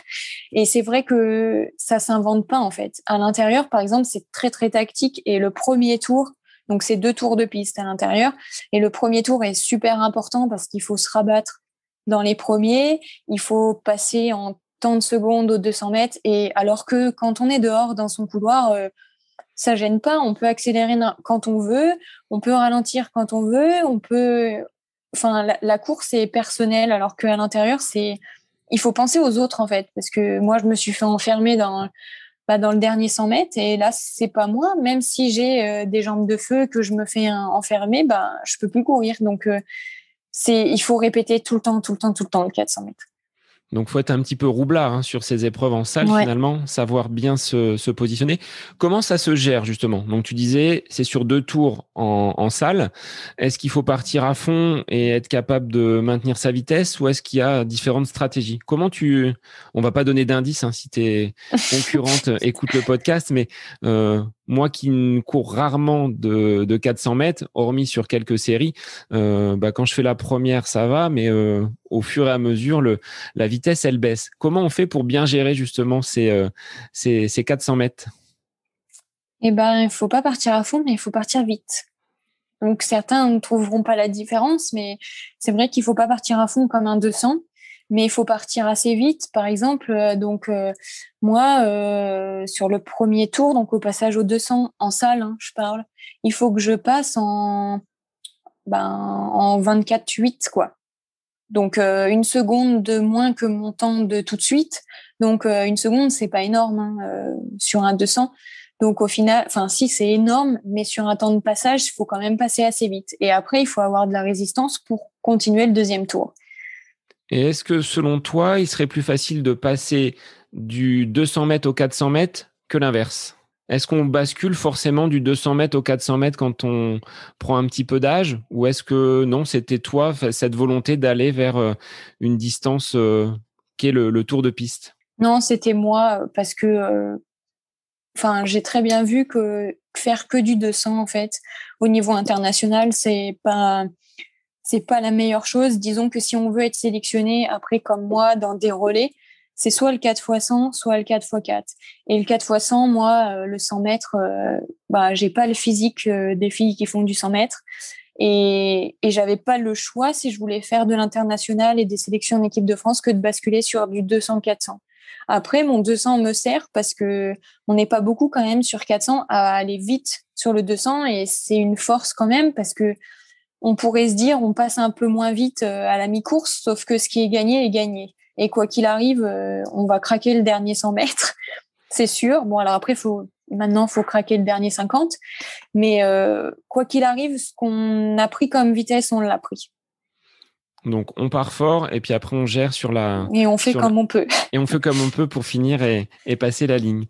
Et c'est vrai que ça s'invente pas, en fait. À l'intérieur, par exemple, c'est très, très tactique. Et le premier tour, donc c'est 2 tours de piste à l'intérieur. Et le premier tour est super important parce qu'il faut se rabattre dans les premiers. Il faut passer en tant de secondes aux 200 mètres. Et alors que quand on est dehors dans son couloir, ça gêne pas. On peut accélérer quand on veut, on peut ralentir quand on veut, Enfin, la course est personnelle, alors qu'à l'intérieur, il faut penser aux autres en fait, parce que moi, je me suis fait enfermer dans le dernier 100 mètres et là, c'est pas moi. Même si j'ai des jambes de feu que je me fais enfermer, je peux plus courir. Donc, il faut répéter tout le temps le 400 mètres. Donc, il faut être un petit peu roublard sur ces épreuves en salle, Ouais. finalement, savoir bien se positionner. Comment ça se gère, justement? Donc, tu disais, c'est sur 2 tours en salle. Est-ce qu'il faut partir à fond et être capable de maintenir sa vitesse ou est-ce qu'il y a différentes stratégies? On va pas donner d'indices si tes concurrentes écoutent le podcast, mais moi qui ne cours rarement de 400 mètres, hormis sur quelques séries, quand je fais la première, ça va, mais au fur et à mesure, la vitesse, elle baisse. Comment on fait pour bien gérer justement ces 400 mètres? Eh ben, il faut pas partir à fond, mais il faut partir vite. Donc, certains ne trouveront pas la différence, mais c'est vrai qu'il faut pas partir à fond comme un 200, mais il faut partir assez vite. Par exemple, moi, sur le premier tour, donc au passage au 200 en salle, je parle, il faut que je passe en 24,8, quoi. Donc, 1 seconde de moins que mon temps de tout de suite. Donc, 1 seconde, c'est pas énorme sur un 200. Donc, au final, si, c'est énorme, mais sur un temps de passage, il faut quand même passer assez vite. Et après, il faut avoir de la résistance pour continuer le deuxième tour. Et est-ce que, selon toi, il serait plus facile de passer du 200 mètres au 400 mètres que l'inverse? Est-ce qu'on bascule forcément du 200 mètres au 400 mètres quand on prend un petit peu d'âge? Ou est-ce que non, c'était toi, cette volonté d'aller vers une distance qui est le tour de piste? Non, c'était moi, parce que j'ai très bien vu que faire que du 200, en fait, au niveau international, c'est pas la meilleure chose. Disons que si on veut être sélectionné après comme moi dans des relais, c'est soit le 4x100, soit le 4x4. Et le 4x100, moi, le 100 mètres, j'ai pas le physique des filles qui font du 100 mètres. Et j'avais pas le choix, si je voulais faire de l'international et des sélections en équipe de France, que de basculer sur du 200-400. Après, mon 200 me sert parce que on n'est pas beaucoup quand même sur 400 à aller vite sur le 200 et c'est une force quand même parce que on pourrait se dire on passe un peu moins vite à la mi-course, sauf que ce qui est gagné est gagné. Et quoi qu'il arrive, on va craquer le dernier 100 mètres, c'est sûr. Bon, alors après, maintenant, faut craquer le dernier 50. Mais quoi qu'il arrive, ce qu'on a pris comme vitesse, on l'a pris. Donc, on part fort et puis après, on gère sur la... Et on fait comme on peut. Et on fait comme on peut pour finir et passer la ligne.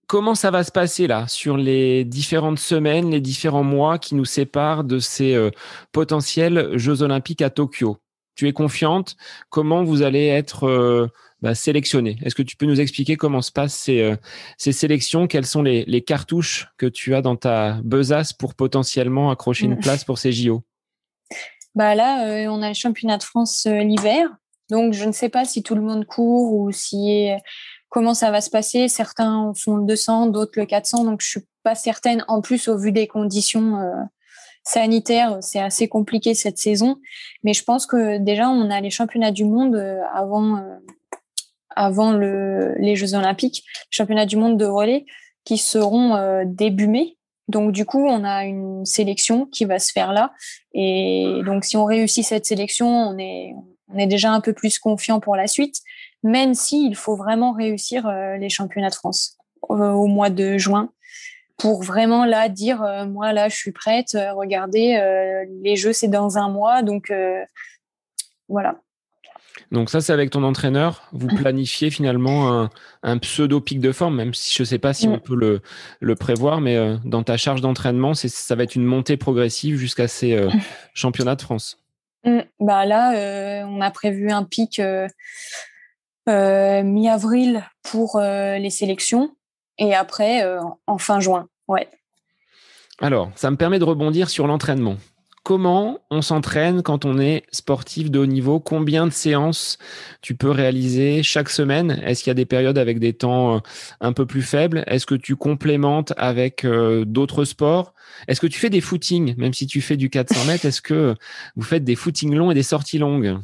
Comment ça va se passer là sur les différentes semaines, les différents mois qui nous séparent de ces potentiels Jeux Olympiques à Tokyo? Tu es confiante? Comment vous allez être sélectionné? Est-ce que tu peux nous expliquer comment se passent ces sélections? Quelles sont les cartouches que tu as dans ta besace pour potentiellement accrocher une place pour ces JO? Là, on a le championnat de France l'hiver. Donc, je ne sais pas si tout le monde court ou comment ça va se passer. Certains font le 200, d'autres le 400. Donc, je suis pas certaine. En plus, au vu des conditions sanitaires, c'est assez compliqué cette saison. Mais je pense que déjà, on a les championnats du monde avant les Jeux Olympiques, les championnats du monde de relais qui seront début mai. Donc, du coup, on a une sélection qui va se faire là. Et donc, si on réussit cette sélection, on est déjà un peu plus confiant pour la suite, même s'il faut vraiment réussir les championnats de France au mois de juin pour vraiment là dire, moi, là, je suis prête. Regardez, les Jeux, c'est dans un mois. Donc, voilà. Donc ça, c'est avec ton entraîneur. Vous planifiez finalement un pseudo pic de forme, même si je ne sais pas si on peut le prévoir, mais dans ta charge d'entraînement, ça va être une montée progressive jusqu'à ces championnats de France. Là, on a prévu un pic mi-avril pour les sélections et après en fin juin. Ouais. Alors, ça me permet de rebondir sur l'entraînement. Comment on s'entraîne quand on est sportif de haut niveau? Combien de séances tu peux réaliser chaque semaine? Est-ce qu'il y a des périodes avec des temps un peu plus faibles? Est-ce que tu complémentes avec d'autres sports? Est-ce que tu fais des footings, même si tu fais du 400 mètres? Est-ce que vous faites des footings longs et des sorties longues?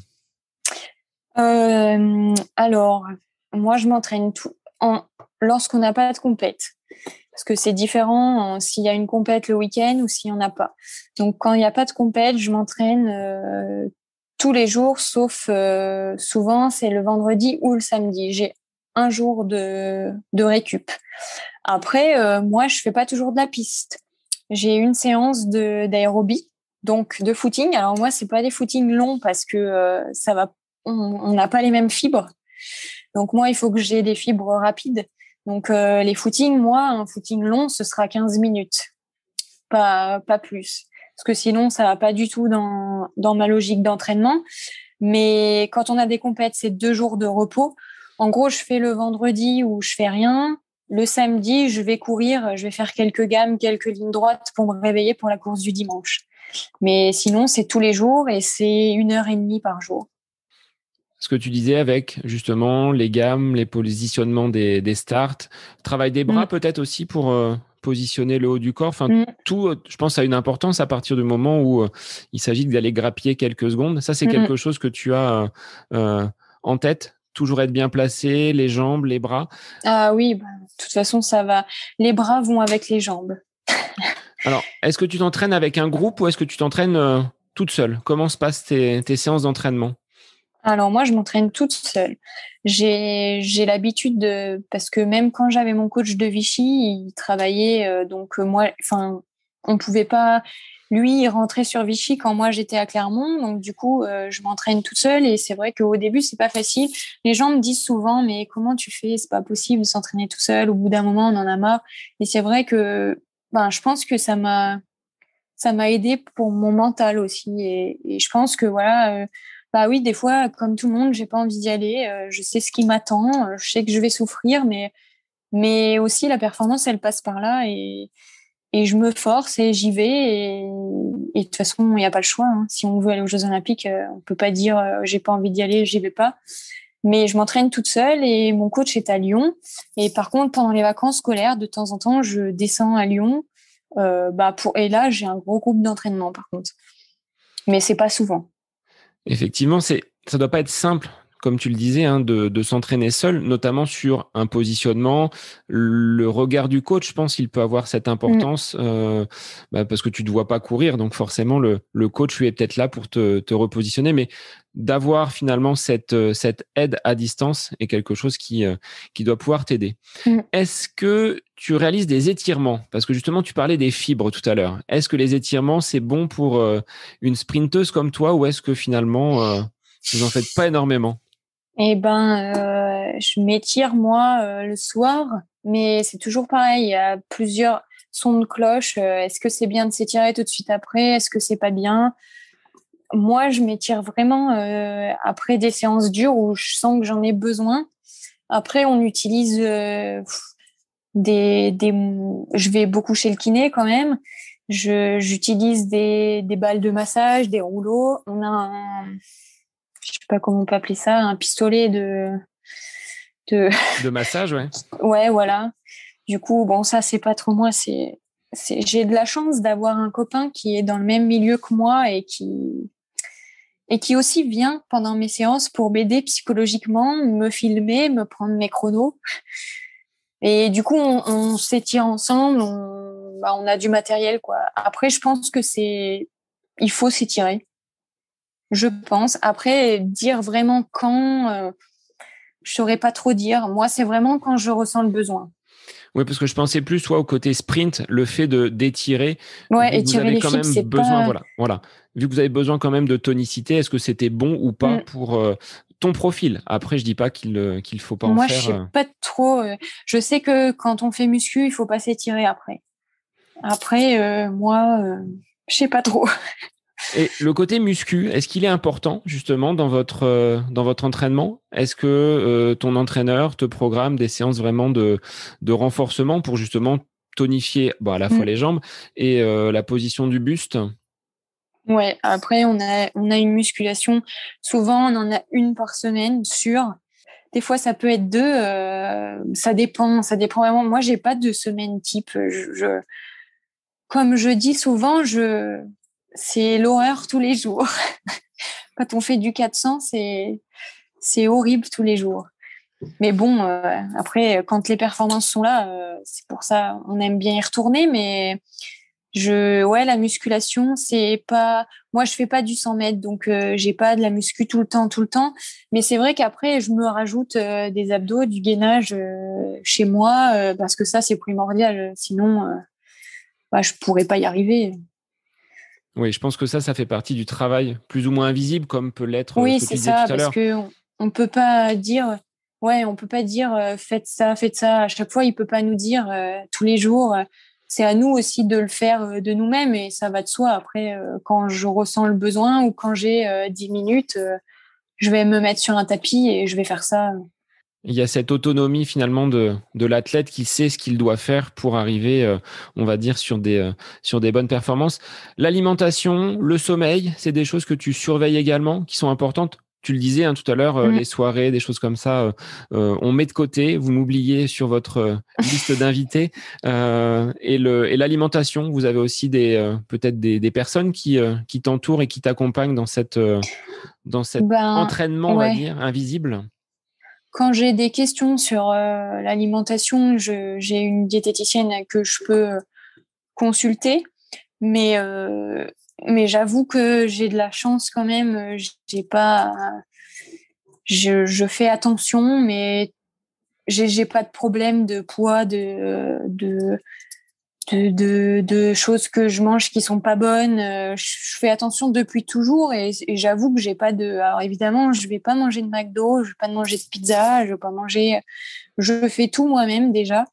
Alors, moi, je m'entraîne lorsqu'on n'a pas de compète. parce que c'est différent s'il y a une compète le week-end ou s'il y en a pas. Donc quand il n'y a pas de compète, je m'entraîne tous les jours, sauf souvent c'est le vendredi ou le samedi. J'ai un jour de récup. Après, moi, je fais pas toujours de la piste. J'ai une séance d'aérobie, donc de footing. Alors moi, c'est pas des footings longs parce que ça va, on n'a pas les mêmes fibres. Donc moi, il faut que j'ai des fibres rapides. Donc les footings, moi, un footing long, ce sera 15 minutes, pas plus. Parce que sinon, ça va pas du tout dans ma logique d'entraînement. Mais quand on a des compètes, c'est 2 jours de repos. En gros, je fais le vendredi où je fais rien. Le samedi, je vais courir, je vais faire quelques gammes, quelques lignes droites pour me réveiller pour la course du dimanche. Mais sinon, c'est tous les jours et c'est 1 heure et demie par jour. Ce que tu disais avec justement les gammes, les positionnements des starts, travail des bras peut-être aussi pour positionner le haut du corps. Enfin, tout, je pense, a une importance à partir du moment où il s'agit d'aller grappiller quelques secondes. Ça, c'est quelque chose que tu as en tête. Toujours être bien placé, les jambes, les bras. Ah oui, de toute façon, ça va. Les bras vont avec les jambes. Alors, est-ce que tu t'entraînes avec un groupe ou est-ce que tu t'entraînes toute seule? Comment se passent tes séances d'entraînement? Alors moi, je m'entraîne toute seule. J'ai l'habitude parce que même quand j'avais mon coach de Vichy, il travaillait moi, enfin, on pouvait pas. Lui, il rentrait sur Vichy quand moi j'étais à Clermont, donc du coup, je m'entraîne toute seule et c'est vrai qu'au début c'est pas facile. Les gens me disent souvent, mais comment tu fais? C'est pas possible de s'entraîner tout seul. Au bout d'un moment, on en a marre. Et c'est vrai que, je pense que ça m'a aidé pour mon mental aussi et je pense que voilà. Bah oui, des fois, comme tout le monde, j'ai pas envie d'y aller. Je sais ce qui m'attend. Je sais que je vais souffrir, mais aussi la performance, elle passe par là et je me force et j'y vais. Et de toute façon, il n'y a pas le choix. Hein. Si on veut aller aux Jeux Olympiques, on peut pas dire j'ai pas envie d'y aller, j'y vais pas. Mais je m'entraîne toute seule et mon coach est à Lyon. Et par contre, pendant les vacances scolaires, de temps en temps, je descends à Lyon. Et là, j'ai un gros groupe d'entraînement par contre, mais c'est pas souvent. Effectivement, ça doit pas être simple, comme tu le disais, hein, de s'entraîner seul, notamment sur un positionnement. Le regard du coach, je pense qu'il peut avoir cette importance parce que tu ne te vois pas courir, donc forcément le coach lui est peut-être là pour te repositionner, mais d'avoir finalement cette aide à distance est quelque chose qui doit pouvoir t'aider. Est-ce que tu réalises des étirements? Parce que justement, tu parlais des fibres tout à l'heure. Est-ce que les étirements, c'est bon pour une sprinteuse comme toi ou est-ce que finalement, vous n'en faites pas énormément? Je m'étire moi le soir, mais c'est toujours pareil. Il y a plusieurs sons de cloche. Est-ce que c'est bien de s'étirer tout de suite après? Est-ce que c'est pas bien? Moi, je m'étire vraiment après des séances dures où je sens que j'en ai besoin. Après, on utilise je vais beaucoup chez le kiné quand même. J'utilise des balles de massage, des rouleaux. On a je sais pas comment on peut appeler ça, un pistolet de massage, ouais. Ouais, voilà. Du coup, bon, ça, c'est pas trop moi. J'ai de la chance d'avoir un copain qui est dans le même milieu que moi et qui aussi vient pendant mes séances pour m'aider psychologiquement, me filmer, me prendre mes chronos. Et du coup, on s'étire ensemble, on a du matériel, quoi. Après, je pense que il faut s'étirer. Je pense. Après, dire vraiment quand, je saurais pas trop dire. Moi, c'est vraiment quand je ressens le besoin. Oui, parce que je pensais plus au côté sprint, le fait d'étirer, Ouais, vu que vous étirer avez les quand fibres, même c'est besoin, pas. voilà, vu que vous avez besoin quand même de tonicité, est-ce que c'était bon ou pas pour ton profil? Après, je dis pas qu'il faut pas en Moi, je faire. sais pas trop. Je sais que quand on fait muscu, il faut pas s'étirer après. Après, moi, je sais pas trop. Et le côté muscu, est-ce qu'il est important justement dans votre entraînement? Est-ce que ton entraîneur te programme des séances vraiment de renforcement pour justement tonifier à la fois les jambes et la position du buste? Ouais. Après, on a une musculation. Souvent, on en a une par semaine sûre. Des fois, ça peut être deux. Ça dépend. Ça dépend vraiment. Moi, j'ai pas de semaine type. Comme je dis souvent, c'est l'horreur tous les jours. Quand on fait du 400, c'est horrible tous les jours. Mais bon, après, quand les performances sont là, c'est pour ça, on aime bien y retourner. Mais ouais, la musculation, c'est pas. Moi, je fais pas du 100 mètres, donc j'ai pas de la muscu tout le temps, tout le temps. Mais c'est vrai qu'après, je me rajoute des abdos, du gainage chez moi, parce que ça, c'est primordial. Sinon, bah, je pourrais pas y arriver. Oui, je pense que ça fait partie du travail plus ou moins invisible, comme peut l'être ce Oui, que c'est tu disais ça, tout à parce l'heure. que on peut pas dire, ouais, on peut pas dire faites ça, faites ça. À chaque fois, il peut pas nous dire tous les jours. C'est à nous aussi de le faire de nous-mêmes et ça va de soi. Après, quand je ressens le besoin ou quand j'ai 10 minutes, je vais me mettre sur un tapis et je vais faire ça. Il y a cette autonomie finalement de l'athlète qui sait ce qu'il doit faire pour arriver, on va dire, sur des bonnes performances. L'alimentation, le sommeil, c'est des choses que tu surveilles également, qui sont importantes. Tu le disais hein, tout à l'heure, Mm. les soirées, des choses comme ça, on met de côté, vous m'oubliez sur votre liste d'invités. Et l'alimentation, vous avez aussi peut-être des personnes qui t'entourent et qui t'accompagnent dans cet Ben, entraînement, on va ouais. dire, invisible. Quand j'ai des questions sur l'alimentation, j'ai une diététicienne que je peux consulter. Mais, euh, mais j'avoue que j'ai de la chance quand même. J'ai pas, je fais attention, mais j'ai pas de problème de poids, de choses que je mange qui sont pas bonnes. Je fais attention depuis toujours et j'avoue que j'ai pas de. Alors évidemment, je vais pas manger de McDo, je vais pas manger de pizza, je vais pas manger. Je fais tout moi-même déjà.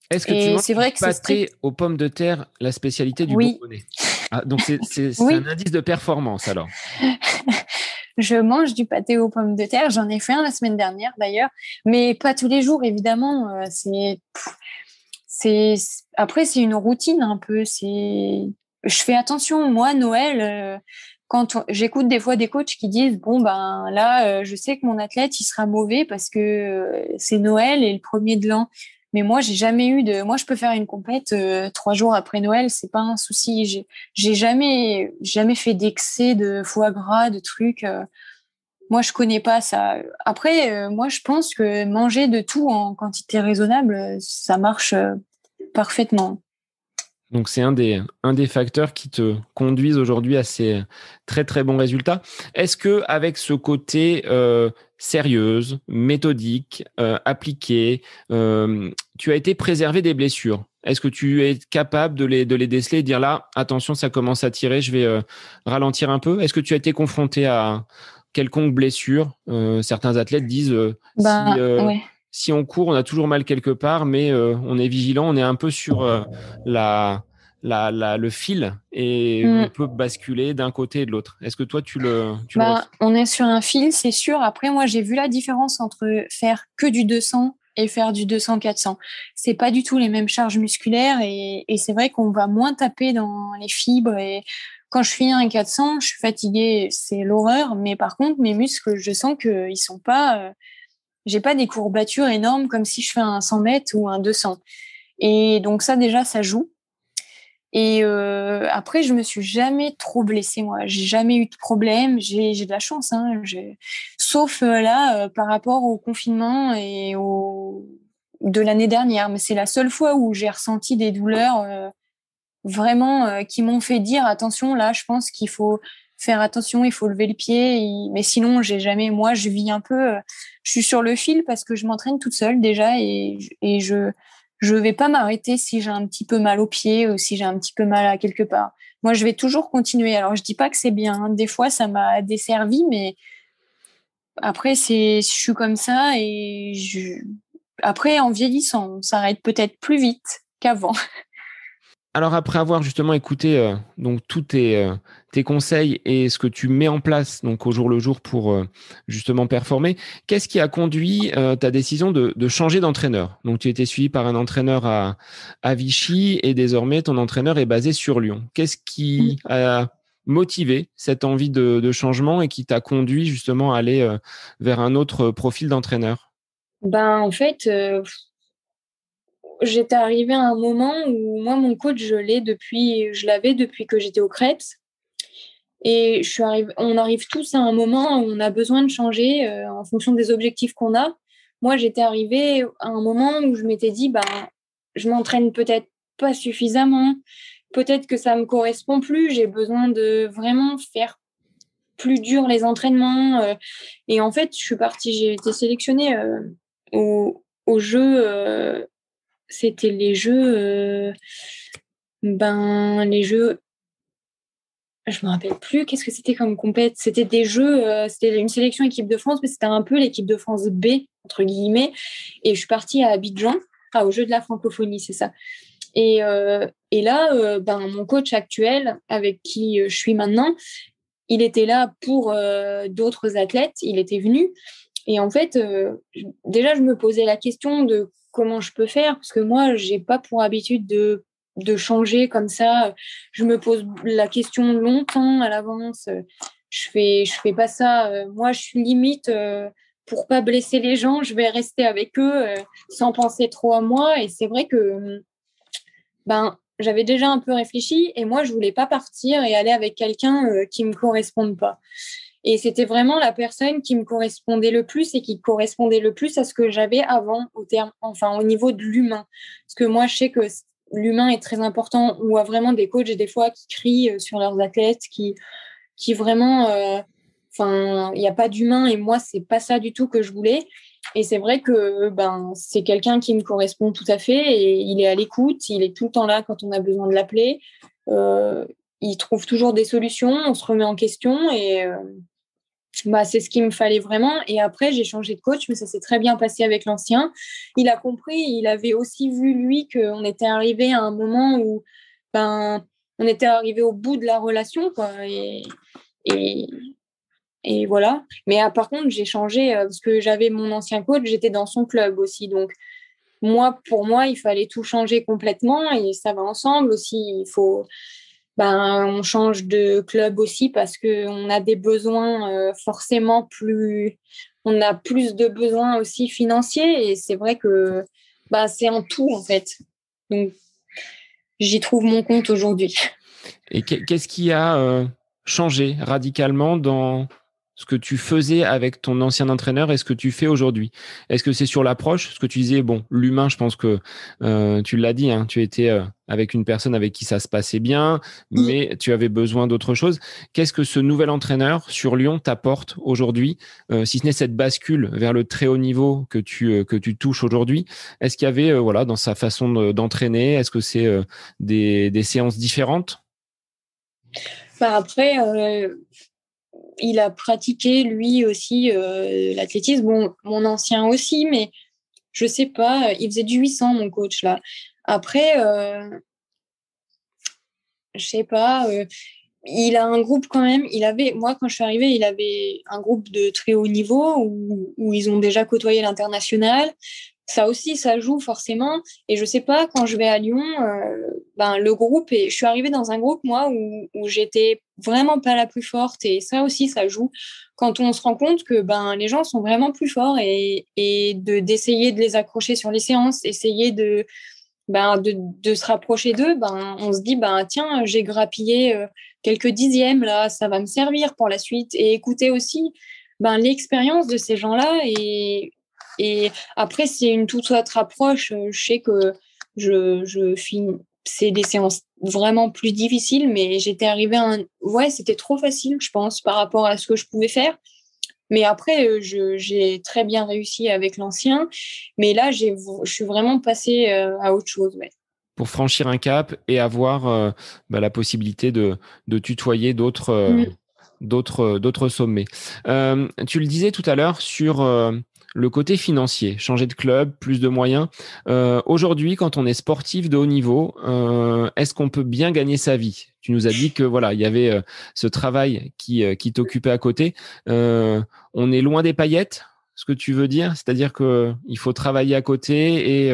Est-ce que tu Et manges c'est du vrai que c'est pâté strict. aux pommes de terre, la spécialité du Oui, Bourbonnais? Ah, donc c'est un oui. indice de performance alors. Je mange du pâté aux pommes de terre. J'en ai fait un la semaine dernière d'ailleurs, mais pas tous les jours évidemment. C'est après c'est une routine un peu. Je fais attention moi Noël. J'écoute des fois des coachs qui disent bon ben là je sais que mon athlète il sera mauvais parce que c'est Noël et le premier de l'an. Mais moi j'ai jamais eu de. Moi je peux faire une compète 3 jours après Noël, c'est pas un souci. J'ai jamais fait d'excès de foie gras, de trucs. Moi, je connais pas ça. Après, moi, je pense que manger de tout en quantité raisonnable, ça marche parfaitement. Donc c'est un des facteurs qui te conduisent aujourd'hui à ces très très bons résultats. Est-ce que avec ce côté sérieuse, méthodique, appliquée, tu as été préservé des blessures? Est-ce que tu es capable de les déceler et dire là, attention, ça commence à tirer, je vais ralentir un peu? Est-ce que tu as été confronté à quelconque blessure? Certains athlètes disent Ben, ouais. si on court, on a toujours mal quelque part, mais on est vigilant, on est un peu sur la, le fil et on Mm. peut basculer d'un côté et de l'autre. Est-ce que toi, tu le Ben, ressens? on est sur un fil, c'est sûr. Après, moi, j'ai vu la différence entre faire que du 200 et faire du 200-400. C'est pas du tout les mêmes charges musculaires et c'est vrai qu'on va moins taper dans les fibres. Et quand je fais un 400, je suis fatiguée, c'est l'horreur. Mais par contre, mes muscles, je sens qu'ils sont pas. J'ai pas des courbatures énormes comme si je fais un 100 mètres ou un 200. Et donc ça déjà, ça joue. Et après, je me suis jamais trop blessée, moi. J'ai jamais eu de problème. J'ai de la chance, hein. Sauf là, par rapport au confinement et de l'année dernière. Mais c'est la seule fois où j'ai ressenti des douleurs vraiment qui m'ont fait dire attention, là, je pense qu'il faut faire attention, il faut lever le pied. Mais sinon, j'ai jamais. Moi, je vis un peu. Je suis sur le fil parce que je m'entraîne toute seule déjà et je vais pas m'arrêter si j'ai un petit peu mal au pied ou si j'ai un petit peu mal à quelque part. Moi, je vais toujours continuer. Alors, je dis pas que c'est bien, hein. Des fois, ça m'a desservi, mais après, je suis comme ça après, en vieillissant, on s'arrête peut-être plus vite qu'avant. Alors après avoir justement écouté donc tous tes conseils et ce que tu mets en place donc au jour le jour pour justement performer, qu'est-ce qui a conduit ta décision de changer d'entraîneur? Donc tu étais suivi par un entraîneur à Vichy et désormais ton entraîneur est basé sur Lyon. Qu'est-ce qui a motivé cette envie de changement et qui t'a conduit justement à aller vers un autre profil d'entraîneur? Ben, en fait, j'étais arrivée à un moment où moi, mon coach, je l'avais depuis que j'étais au Krebs. Et on arrive tous à un moment où on a besoin de changer en fonction des objectifs qu'on a. moi, j'étais arrivée à un moment où je m'étais dit, je m'entraîne peut-être pas suffisamment, peut-être que ça me correspond plus, j'ai besoin de vraiment faire plus dur les entraînements. Et en fait, je suis partie, j'ai été sélectionnée aux Jeux, c'était les Jeux, les Jeux, je me rappelle plus, qu'est-ce que c'était comme compète? C'était des Jeux, c'était une sélection équipe de France, mais c'était un peu l'équipe de France B, entre guillemets. Et je suis partie à Abidjan, aux Jeux de la francophonie, c'est ça. Et là, mon coach actuel, avec qui je suis maintenant, il était là pour d'autres athlètes, il était venu. Et en fait, déjà, je me posais la question de comment je peux faire, parce que moi, j'ai pas pour habitude de changer comme ça. Je me pose la question longtemps à l'avance. Je fais pas ça. Moi, je suis limite, pour pas blesser les gens, je vais rester avec eux sans penser trop à moi. Et c'est vrai que j'avais déjà un peu réfléchi et moi, je voulais pas partir et aller avec quelqu'un qui me corresponde pas. Et c'était vraiment la personne qui me correspondait le plus et qui correspondait le plus à ce que j'avais avant au niveau de l'humain. Parce que moi, je sais que l'humain est très important. On voit vraiment des coachs des fois qui crient sur leurs athlètes, qui vraiment, il n'y a pas d'humain et moi, c'est pas ça du tout que je voulais. Et c'est vrai que c'est quelqu'un qui me correspond tout à fait et il est à l'écoute, il est tout le temps là quand on a besoin de l'appeler. Il trouve toujours des solutions, on se remet en question et c'est ce qu'il me fallait vraiment. Et après, j'ai changé de coach, mais ça s'est très bien passé avec l'ancien. Il a compris, il avait aussi vu, lui, qu'on était arrivé à un moment où on était arrivé au bout de la relation, quoi. Et, et voilà. Mais par contre, j'ai changé parce que j'avais mon ancien coach, j'étais dans son club aussi. Donc, pour moi, il fallait tout changer complètement et ça va ensemble aussi. Il faut, on change de club aussi parce qu'on a des besoins forcément plus. On a plus de besoins aussi financiers et c'est vrai que c'est en tout en fait. Donc, j'y trouve mon compte aujourd'hui. Et qu'est-ce qui a changé radicalement dans ce que tu faisais avec ton ancien entraîneur et ce que tu fais aujourd'hui? Est-ce que c'est sur l'approche? Ce que tu disais, bon, l'humain, je pense que tu l'as dit, hein, tu étais avec une personne avec qui ça se passait bien, mais tu avais besoin d'autre chose. Qu'est-ce que ce nouvel entraîneur sur Lyon t'apporte aujourd'hui, si ce n'est cette bascule vers le très haut niveau que tu touches aujourd'hui? Est-ce qu'il y avait dans sa façon d'entraîner, est-ce que c'est des séances différentes? Après, il a pratiqué lui aussi l'athlétisme. Bon, mon ancien aussi, mais je sais pas. Il faisait du 800, mon coach là. Après, je sais pas. Il a un groupe quand même. Moi, quand je suis arrivée, il avait un groupe de très haut niveau où ils ont déjà côtoyé l'international. Ça aussi, ça joue forcément. Et je sais pas, quand je vais à Lyon, le groupe, et je suis arrivée dans un groupe, moi, où j'étais vraiment pas la plus forte. Et ça aussi, ça joue. Quand on se rend compte que les gens sont vraiment plus forts et d'essayer de les accrocher sur les séances, essayer de se rapprocher d'eux, on se dit, tiens, j'ai grappillé quelques dixièmes, là, ça va me servir pour la suite. Et écouter aussi l'expérience de ces gens-là et après, c'est une toute autre approche. Je sais que je finis. C'est des séances vraiment plus difficiles, mais j'étais arrivée à un. Ouais, c'était trop facile, je pense, par rapport à ce que je pouvais faire. Mais après, j'ai très bien réussi avec l'ancien. Mais là, je suis vraiment passée à autre chose. Ouais. Pour franchir un cap et avoir la possibilité de tutoyer d'autres sommets. Tu le disais tout à l'heure sur le côté financier, changer de club, plus de moyens. Aujourd'hui, quand on est sportif de haut niveau, est-ce qu'on peut bien gagner sa vie? Tu nous as dit que il y avait ce travail qui t'occupait à côté. On est loin des paillettes, ce que tu veux dire, c'est-à-dire que il faut travailler à côté et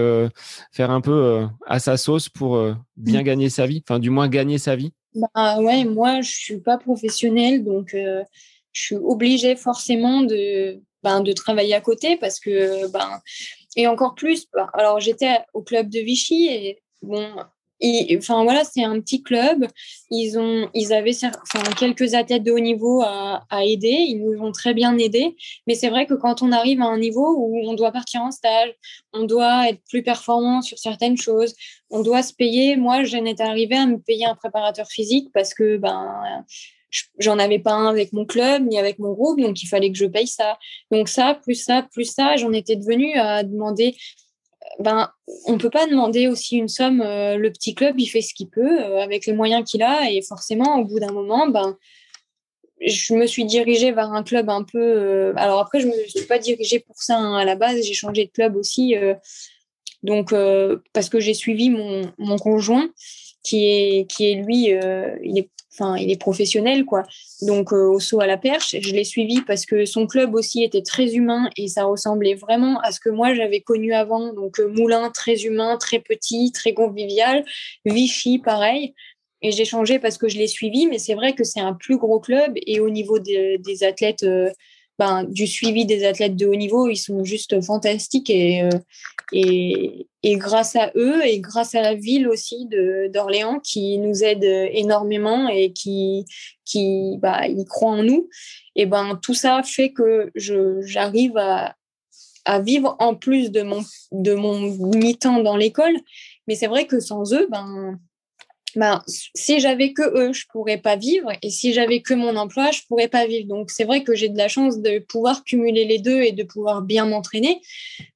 faire un peu à sa sauce pour bien gagner sa vie, enfin du moins gagner sa vie. Ouais, moi, je suis pas professionnelle, donc je suis obligée forcément de travailler à côté parce que et encore plus. Alors j'étais au club de Vichy et bon, Enfin voilà, c'est un petit club. Ils avaient quelques athlètes de haut niveau à aider. Ils nous ont très bien aidés. Mais c'est vrai que quand on arrive à un niveau où on doit partir en stage, on doit être plus performant sur certaines choses, on doit se payer. Moi, j'en étais arrivée à me payer un préparateur physique parce que j'en avais pas un avec mon club ni avec mon groupe, donc il fallait que je paye ça. Donc ça, plus ça, j'en étais devenue à demander. On peut pas demander aussi une somme. Le petit club, il fait ce qu'il peut avec les moyens qu'il a, et forcément, au bout d'un moment, je me suis dirigée vers un club un peu. Alors après, je me suis pas dirigée pour ça, hein. À la base, j'ai changé de club aussi, donc parce que j'ai suivi mon conjoint qui est lui, il est professionnel, quoi. Donc, au saut à la perche, je l'ai suivi parce que son club aussi était très humain et ça ressemblait vraiment à ce que moi j'avais connu avant. Donc, Moulins, très humain, très petit, très convivial. Vichy, pareil. Et j'ai changé parce que je l'ai suivi, mais c'est vrai que c'est un plus gros club et au niveau des athlètes, du suivi des athlètes de haut niveau, ils sont juste fantastiques et grâce à eux et grâce à la ville aussi d'Orléans qui nous aide énormément et qui y croit en nous, et tout ça fait que j'arrive à vivre en plus de mon mi-temps dans l'école. Mais c'est vrai que sans eux, si j'avais que eux, je pourrais pas vivre, et si j'avais que mon emploi, je pourrais pas vivre. Donc c'est vrai que j'ai de la chance de pouvoir cumuler les deux et de pouvoir bien m'entraîner,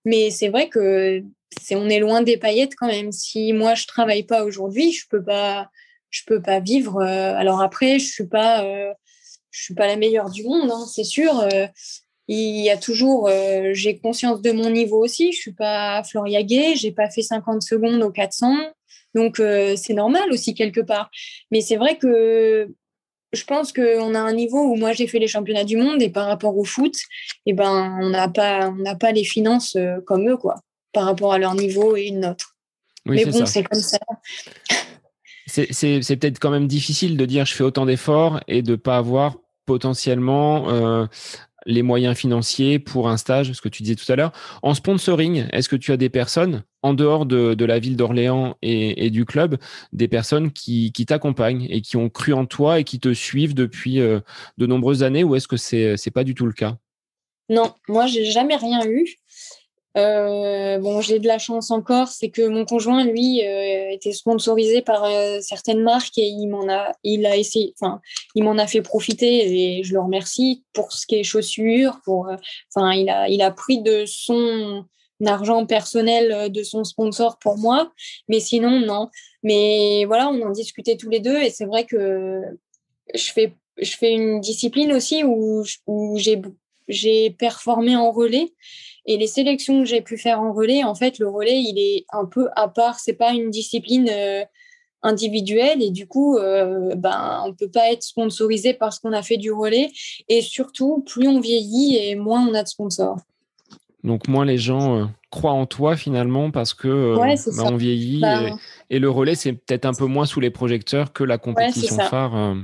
mais c'est vrai que on est loin des paillettes quand même. Si moi je travaille pas aujourd'hui, je peux pas vivre. Alors après, je suis pas la meilleure du monde, hein, c'est sûr. Il y a toujours, j'ai conscience de mon niveau aussi. Je suis pas Floria Gay, j'ai pas fait 50 secondes au 400. Donc, c'est normal aussi quelque part. Mais c'est vrai que je pense qu'on a un niveau où moi, j'ai fait les championnats du monde et par rapport au foot, on n'a pas les finances comme eux, quoi, par rapport à leur niveau et notre. Oui, Mais c'est bon, ça. c'est comme ça. C'est peut-être quand même difficile de dire je fais autant d'efforts et de pas avoir potentiellement les moyens financiers pour un stage, ce que tu disais tout à l'heure. En sponsoring, est-ce que tu as des personnes, en dehors de la ville d'Orléans et du club, des personnes qui t'accompagnent et qui ont cru en toi et qui te suivent depuis de nombreuses années, ou est-ce que c'est pas du tout le cas? Non, moi, j'ai jamais rien eu. J'ai de la chance encore, c'est que mon conjoint, lui, était sponsorisé par certaines marques et il a essayé, enfin, il m'en a fait profiter et je le remercie pour ce qui est chaussures, il a pris de son argent personnel de son sponsor pour moi, mais sinon, non. Mais voilà, on en discutait tous les deux et c'est vrai que je fais une discipline aussi où j'ai performé en relais. Et les sélections que j'ai pu faire en relais, en fait, le relais, il est un peu à part. C'est pas une discipline individuelle. Et du coup, on peut pas être sponsorisé parce qu'on a fait du relais. Et surtout, plus on vieillit et moins on a de sponsors. Donc, moins les gens croient en toi finalement parce que Ouais, c'est ça. on vieillit et le relais, c'est peut-être un peu moins sous les projecteurs que la Ouais, c'est compétition ça. phare.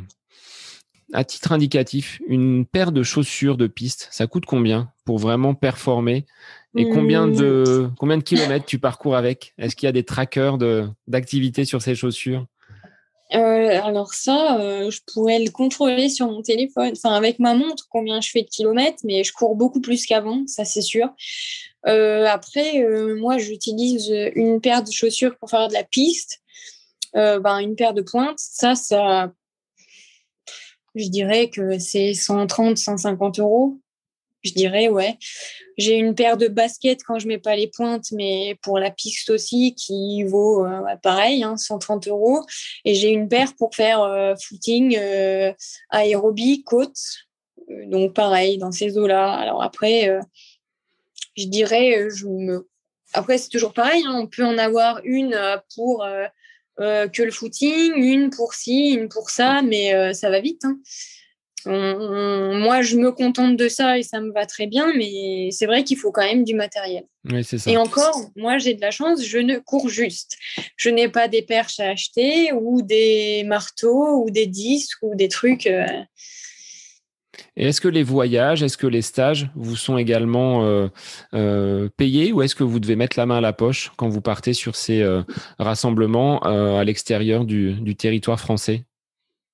À titre indicatif, une paire de chaussures de piste, ça coûte combien pour vraiment performer? Et Hum, combien de kilomètres tu parcours avec? Est-ce qu'il y a des trackers d'activité sur ces chaussures? alors ça, je pourrais le contrôler sur mon téléphone, enfin avec ma montre, combien je fais de kilomètres, mais je cours beaucoup plus qu'avant, ça c'est sûr. Après, moi, j'utilise une paire de chaussures pour faire de la piste, une paire de pointes. Je dirais que c'est 130, 150 euros. Je dirais, ouais. J'ai une paire de baskets quand je mets pas les pointes, mais pour la piste aussi, qui vaut pareil, hein, 130 euros. Et j'ai une paire pour faire footing, aérobie, côte. Donc pareil, dans ces eaux-là. Alors après, je dirais, après, c'est toujours pareil, hein, on peut en avoir une pour que le footing, une pour ci, une pour ça, mais ça va vite, hein. Moi, je me contente de ça et ça me va très bien, mais c'est vrai qu'il faut quand même du matériel. Oui, c'est Et ça. encore, moi, j'ai de la chance, je ne cours juste. Je n'ai pas des perches à acheter ou des marteaux ou des disques ou des trucs. Et est-ce que les voyages, est-ce que les stages vous sont également payés ou est-ce que vous devez mettre la main à la poche quand vous partez sur ces rassemblements à l'extérieur du territoire français?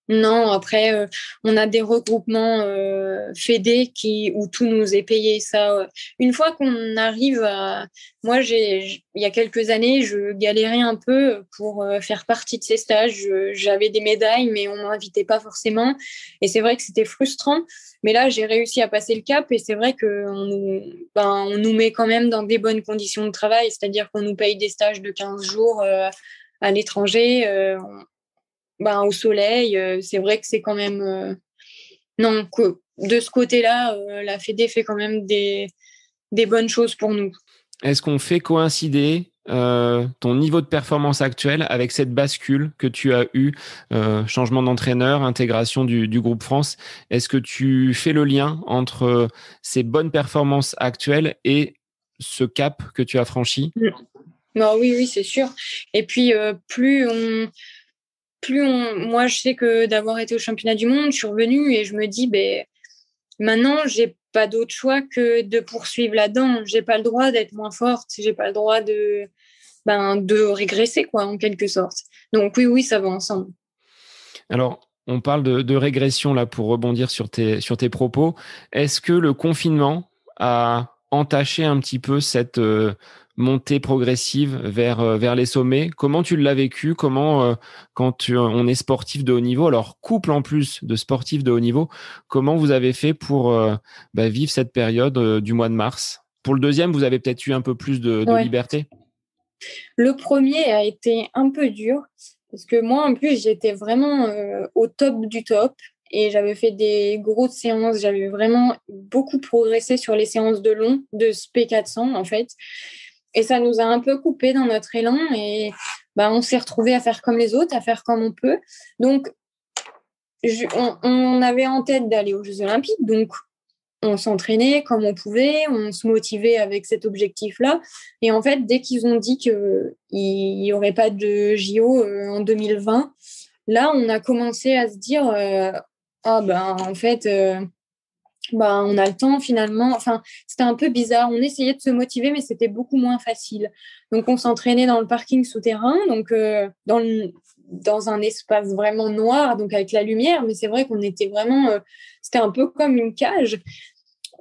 Non, après, on a des regroupements fédés où tout nous est payé. Ça, une fois qu'on arrive à... Moi, il y a quelques années, je galérais un peu pour faire partie de ces stages. J'avais des médailles, mais on m'invitait pas forcément. Et c'est vrai que c'était frustrant. Mais là, j'ai réussi à passer le cap et c'est vrai on nous met quand même dans des bonnes conditions de travail. C'est-à-dire qu'on nous paye des stages de 15 jours à l'étranger. Au soleil, c'est vrai que c'est quand même... non, de ce côté-là, la Fédé fait quand même des bonnes choses pour nous. Est-ce qu'on fait coïncider ton niveau de performance actuel avec cette bascule que tu as eue, changement d'entraîneur, intégration du groupe France? Est-ce que tu fais le lien entre ces bonnes performances actuelles et ce cap que tu as franchi? Non, oui, c'est sûr. Et puis, moi, je sais que d'avoir été au championnat du monde, je suis revenue et je me dis, maintenant, j'ai pas d'autre choix que de poursuivre là-dedans. J'ai pas le droit d'être moins forte. J'ai pas le droit de régresser, quoi, en quelque sorte. Donc oui, ça va ensemble. Alors, on parle de régression là pour rebondir sur tes propos. Est-ce que le confinement a entaché un petit peu cette montée progressive vers les sommets? Comment tu l'as vécu? Comment, quand on est sportif de haut niveau, alors couple en plus de sportifs de haut niveau, comment vous avez fait pour vivre cette période du mois de mars? Pour le deuxième, vous avez peut-être eu un peu plus de Ouais. liberté? Le premier a été un peu dur parce que moi, en plus, j'étais vraiment au top du top et j'avais fait des grosses séances. J'avais vraiment beaucoup progressé sur les séances de long, de SP400 en fait. Et ça nous a un peu coupé dans notre élan et on s'est retrouvés à faire comme les autres, à faire comme on peut. Donc, on avait en tête d'aller aux Jeux Olympiques. Donc, on s'entraînait comme on pouvait, on se motivait avec cet objectif-là. Et en fait, dès qu'ils ont dit qu'il n'y aurait pas de JO en 2020, là, on a commencé à se dire en fait, on a le temps finalement. Enfin, c'était un peu bizarre. On essayait de se motiver, mais c'était beaucoup moins facile. Donc, on s'entraînait dans le parking souterrain, donc dans un espace vraiment noir, donc avec la lumière. Mais c'est vrai qu'on était vraiment... c'était un peu comme une cage.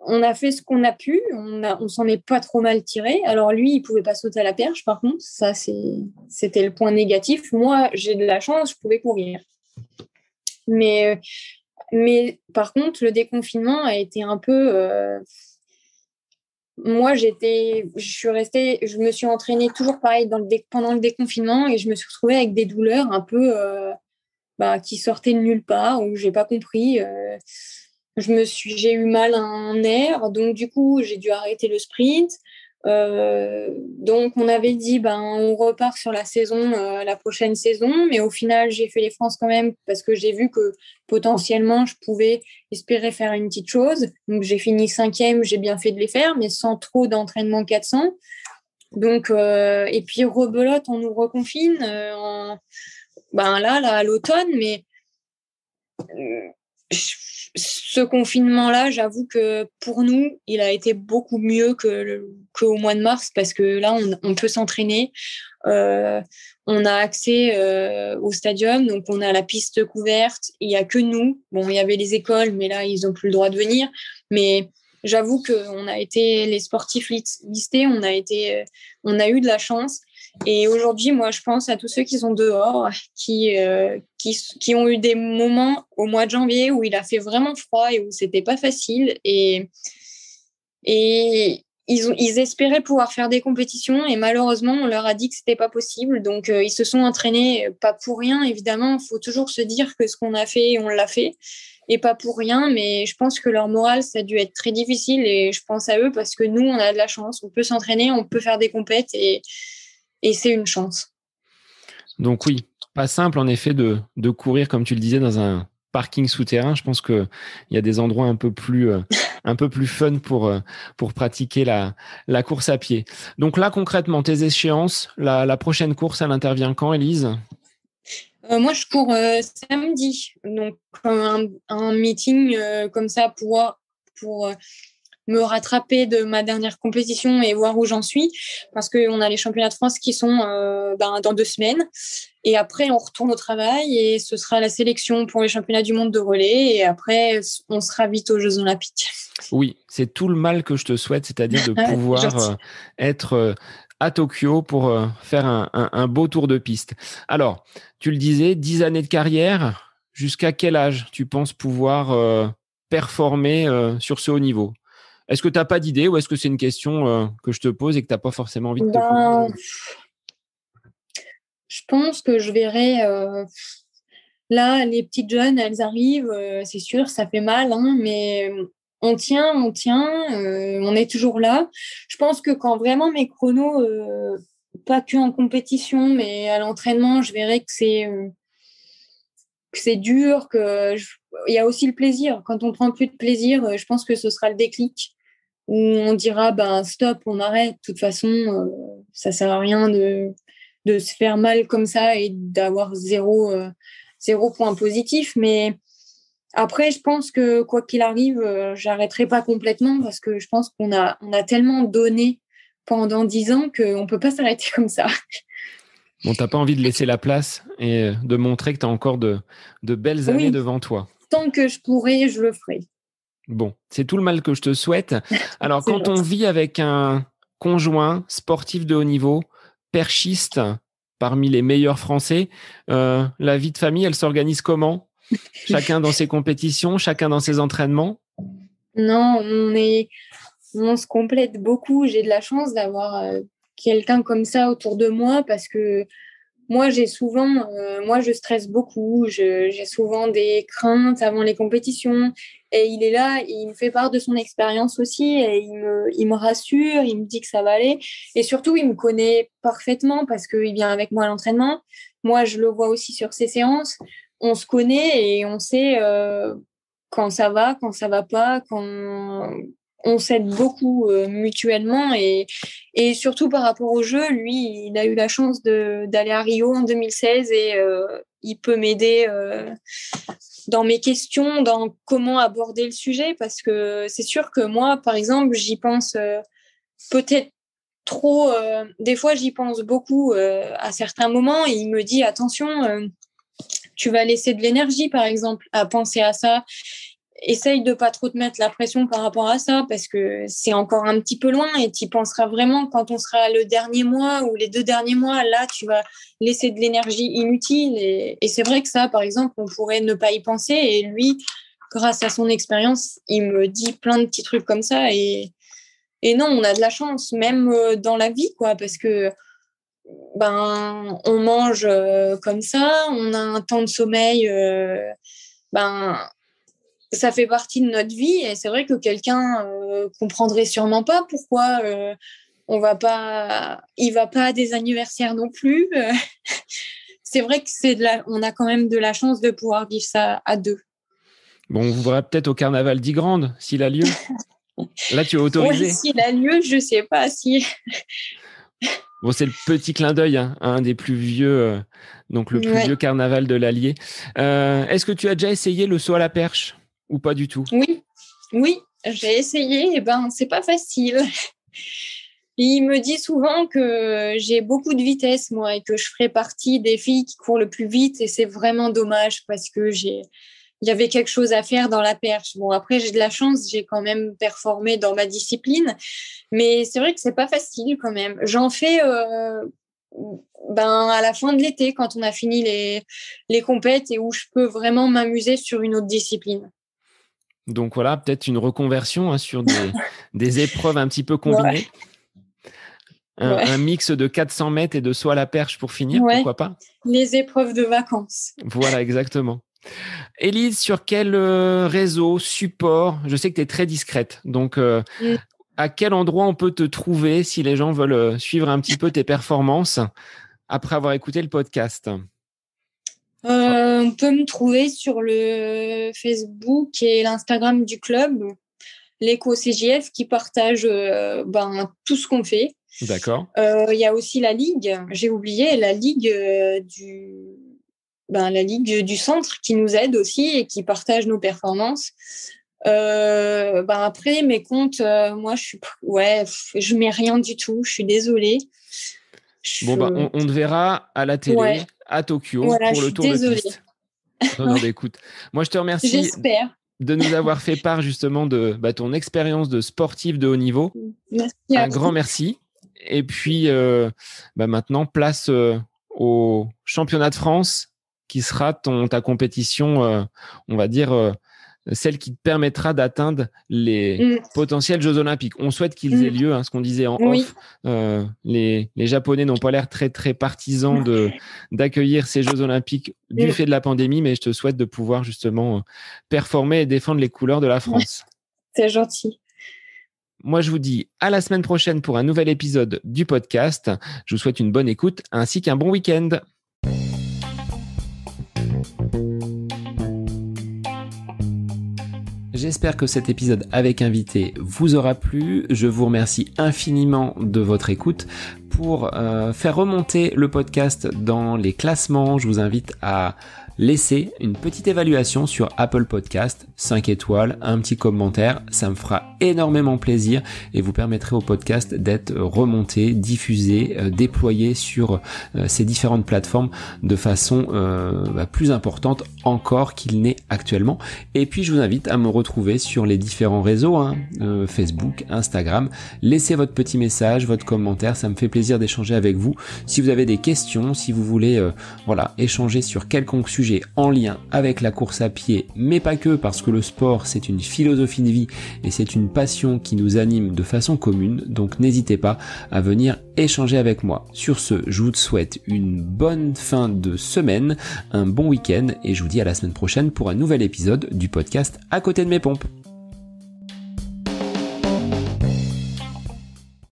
On a fait ce qu'on a pu, on s'en est pas trop mal tiré. Alors lui, il pouvait pas sauter à la perche, par contre, ça c'était le point négatif. Moi, j'ai de la chance, je pouvais courir. Mais par contre, le déconfinement a été un peu... Moi, je me suis entraînée toujours pareil pendant le déconfinement et je me suis retrouvée avec des douleurs un peu qui sortaient de nulle part, où j'ai pas compris. J'ai eu mal à un nerf, donc du coup, j'ai dû arrêter le sprint. Donc, on avait dit, on repart sur la prochaine saison, mais au final, j'ai fait les France quand même parce que j'ai vu que potentiellement, je pouvais espérer faire une petite chose. Donc, j'ai fini 5e, j'ai bien fait de les faire, mais sans trop d'entraînement 400. Donc, et puis rebelote, on nous reconfine là, à l'automne, mais ce confinement-là, j'avoue que pour nous, il a été beaucoup mieux qu'au mois de mars parce que là, on peut s'entraîner. On a accès au stadium, donc on a la piste couverte. Il n'y a que nous. Bon, il y avait les écoles, mais là, ils n'ont plus le droit de venir. Mais j'avoue qu'on a été les sportifs listés, on a eu de la chance. Et aujourd'hui, moi, je pense à tous ceux qui sont dehors, qui ont eu des moments au mois de janvier où il a fait vraiment froid et où c'était pas facile. Et ils espéraient pouvoir faire des compétitions et malheureusement, on leur a dit que c'était pas possible. Donc, ils se sont entraînés, pas pour rien, évidemment. Il faut toujours se dire que ce qu'on a fait, on l'a fait. Et pas pour rien, mais je pense que leur morale, ça a dû être très difficile et je pense à eux parce que nous, on a de la chance. On peut s'entraîner, on peut faire des compètes et c'est une chance. Donc oui, pas simple en effet de courir, comme tu le disais, dans un parking souterrain. Je pense qu'il y a des endroits un peu plus fun pour pratiquer la course à pied. Donc là, concrètement, tes échéances, la prochaine course, elle intervient quand, Élise ? Moi, je cours samedi, donc un meeting comme ça pour me rattraper de ma dernière compétition et voir où j'en suis, parce qu'on a les championnats de France qui sont dans 2 semaines. Et après, on retourne au travail et ce sera la sélection pour les championnats du monde de relais. Et après, on sera vite aux Jeux Olympiques. Oui, c'est tout le mal que je te souhaite, c'est-à-dire de pouvoir être à Tokyo pour faire un beau tour de piste. Alors, tu le disais, 10 années de carrière, jusqu'à quel âge tu penses pouvoir performer sur ce haut niveau? Est-ce que tu n'as pas d'idée ou est-ce que c'est une question que je te pose et que tu n'as pas forcément envie de te poser? Je pense que je verrai. Là, les petites jeunes, elles arrivent, c'est sûr, ça fait mal, hein, mais on tient, on est toujours là. Je pense que quand vraiment mes chronos, pas que en compétition, mais à l'entraînement, je verrai que c'est dur, il y a aussi le plaisir. Quand on prend plus de plaisir, je pense que ce sera le déclic où on dira, ben stop, on arrête. De toute façon, ça sert à rien de se faire mal comme ça et d'avoir zéro point positif. Mais après, je pense que quoi qu'il arrive, j'arrêterai pas complètement parce que je pense qu'on a tellement donné pendant 10 ans qu'on peut pas s'arrêter comme ça. Bon, t'as pas envie de laisser la place et de montrer que tu as encore de belles années Oui, devant toi. tant que je pourrai, je le ferai. Bon, c'est tout le mal que je te souhaite. Alors, C'est quand on gentil. vit avec un conjoint sportif de haut niveau, perchiste, parmi les meilleurs Français, la vie de famille, elle s'organise comment? Chacun dans ses compétitions, chacun dans ses entraînements? Non, on se complète beaucoup. J'ai de la chance d'avoir quelqu'un comme ça autour de moi parce que moi, je stresse beaucoup. J'ai souvent des craintes avant les compétitions. Et il est là, et il me fait part de son expérience aussi. Et il me rassure, il me dit que ça va aller. Et surtout, il me connaît parfaitement parce qu'il vient avec moi à l'entraînement. Moi, je le vois aussi sur ses séances. On se connaît et on sait quand ça va pas, quand on s'aide beaucoup mutuellement et surtout par rapport au jeu, lui, il a eu la chance d'aller à Rio en 2016 et il peut m'aider dans mes questions, dans comment aborder le sujet parce que c'est sûr que moi, par exemple, j'y pense peut-être trop. Des fois, j'y pense beaucoup à certains moments et il me dit attention, tu vas laisser de l'énergie, par exemple, à penser à ça. Essaye de pas trop te mettre la pression par rapport à ça parce que c'est encore un petit peu loin et tu y penseras vraiment quand on sera le dernier mois ou les 2 derniers mois. Là, tu vas laisser de l'énergie inutile et c'est vrai que ça, par exemple, on pourrait ne pas y penser et lui, grâce à son expérience, il me dit plein de petits trucs comme ça et non, on a de la chance même dans la vie quoi parce que ben on mange comme ça, on a un temps de sommeil ben ça fait partie de notre vie et c'est vrai que quelqu'un comprendrait sûrement pas pourquoi il va pas à des anniversaires non plus. C'est vrai que on a quand même de la chance de pouvoir vivre ça à deux. Bon, on vous verra peut-être au carnaval d'Ygrande, s'il a lieu. Là, tu es Ouais, autorisé. s'il a lieu, je sais pas si. Bon, c'est le petit clin d'œil, hein, un des plus vieux, donc le plus Ouais. vieux carnaval de l'Allier. Est-ce que tu as déjà essayé le saut à la perche ou pas du tout? Oui, oui, j'ai essayé. Et ben, c'est pas facile. Il me dit souvent que j'ai beaucoup de vitesse, moi, et que je ferai partie des filles qui courent le plus vite. Et c'est vraiment dommage parce que il y avait quelque chose à faire dans la perche. Bon, après, j'ai de la chance, j'ai quand même performé dans ma discipline. Mais c'est vrai que c'est pas facile quand même. J'en fais à la fin de l'été, quand on a fini les compètes et où je peux vraiment m'amuser sur une autre discipline. Donc voilà, peut-être une reconversion hein, sur des épreuves un petit peu Ouais, combinées. ouais, Un mix de 400 mètres et de saut à la perche pour finir, ouais. pourquoi pas? Les épreuves de vacances. Voilà, exactement. Élise, sur quel réseau, support? Je sais que tu es très discrète, donc Mm. à quel endroit on peut te trouver si les gens veulent suivre un petit peu tes performances après avoir écouté le podcast? On peut me trouver sur le Facebook et l'Instagram du club, l'éco CJF, qui partage tout ce qu'on fait. D'accord. Il y a aussi la ligue, j'ai oublié, la ligue la ligue du centre qui nous aide aussi et qui partage nos performances. Après, mes comptes, moi, je mets rien du tout. Je suis désolée. On te verra à la télé à Tokyo pour le tour de piste. Non, écoute, moi, je te remercie. J'espère. De nous avoir fait part justement de ton expérience de sportif de haut niveau. Merci. Un grand merci. Et puis, maintenant, place au championnat de France qui sera ta compétition, on va dire, celle qui te permettra d'atteindre les potentiels Jeux Olympiques. On souhaite qu'ils aient lieu, ce qu'on disait en off. Les Japonais n'ont pas l'air très, très partisans d'accueillir ces Jeux Olympiques du fait de la pandémie, mais je te souhaite de pouvoir justement performer et défendre les couleurs de la France. C'est gentil. Moi, je vous dis à la semaine prochaine pour un nouvel épisode du podcast. Je vous souhaite une bonne écoute ainsi qu'un bon week-end. J'espère que cet épisode avec invité vous aura plu. Je vous remercie infiniment de votre écoute. Pour faire remonter le podcast dans les classements, je vous invite à laisser une petite évaluation sur Apple Podcast, 5 étoiles, un petit commentaire, ça me fera énormément plaisir et vous permettrez au podcast d'être remonté, diffusé, déployé sur ces différentes plateformes de façon plus importante encore qu'il n'est actuellement. Et puis je vous invite à me retrouver sur les différents réseaux, Facebook, Instagram. Laissez votre petit message, votre commentaire, ça me fait plaisir d'échanger avec vous. Si vous avez des questions, si vous voulez échanger sur quelconque sujet en lien avec la course à pied, mais pas que, parce que le sport c'est une philosophie de vie et c'est une passion qui nous anime de façon commune, donc n'hésitez pas à venir échanger avec moi. Sur ce, je vous souhaite une bonne fin de semaine, un bon week-end et je vous dis à la semaine prochaine pour un nouvel épisode du podcast À côté de mes pompes.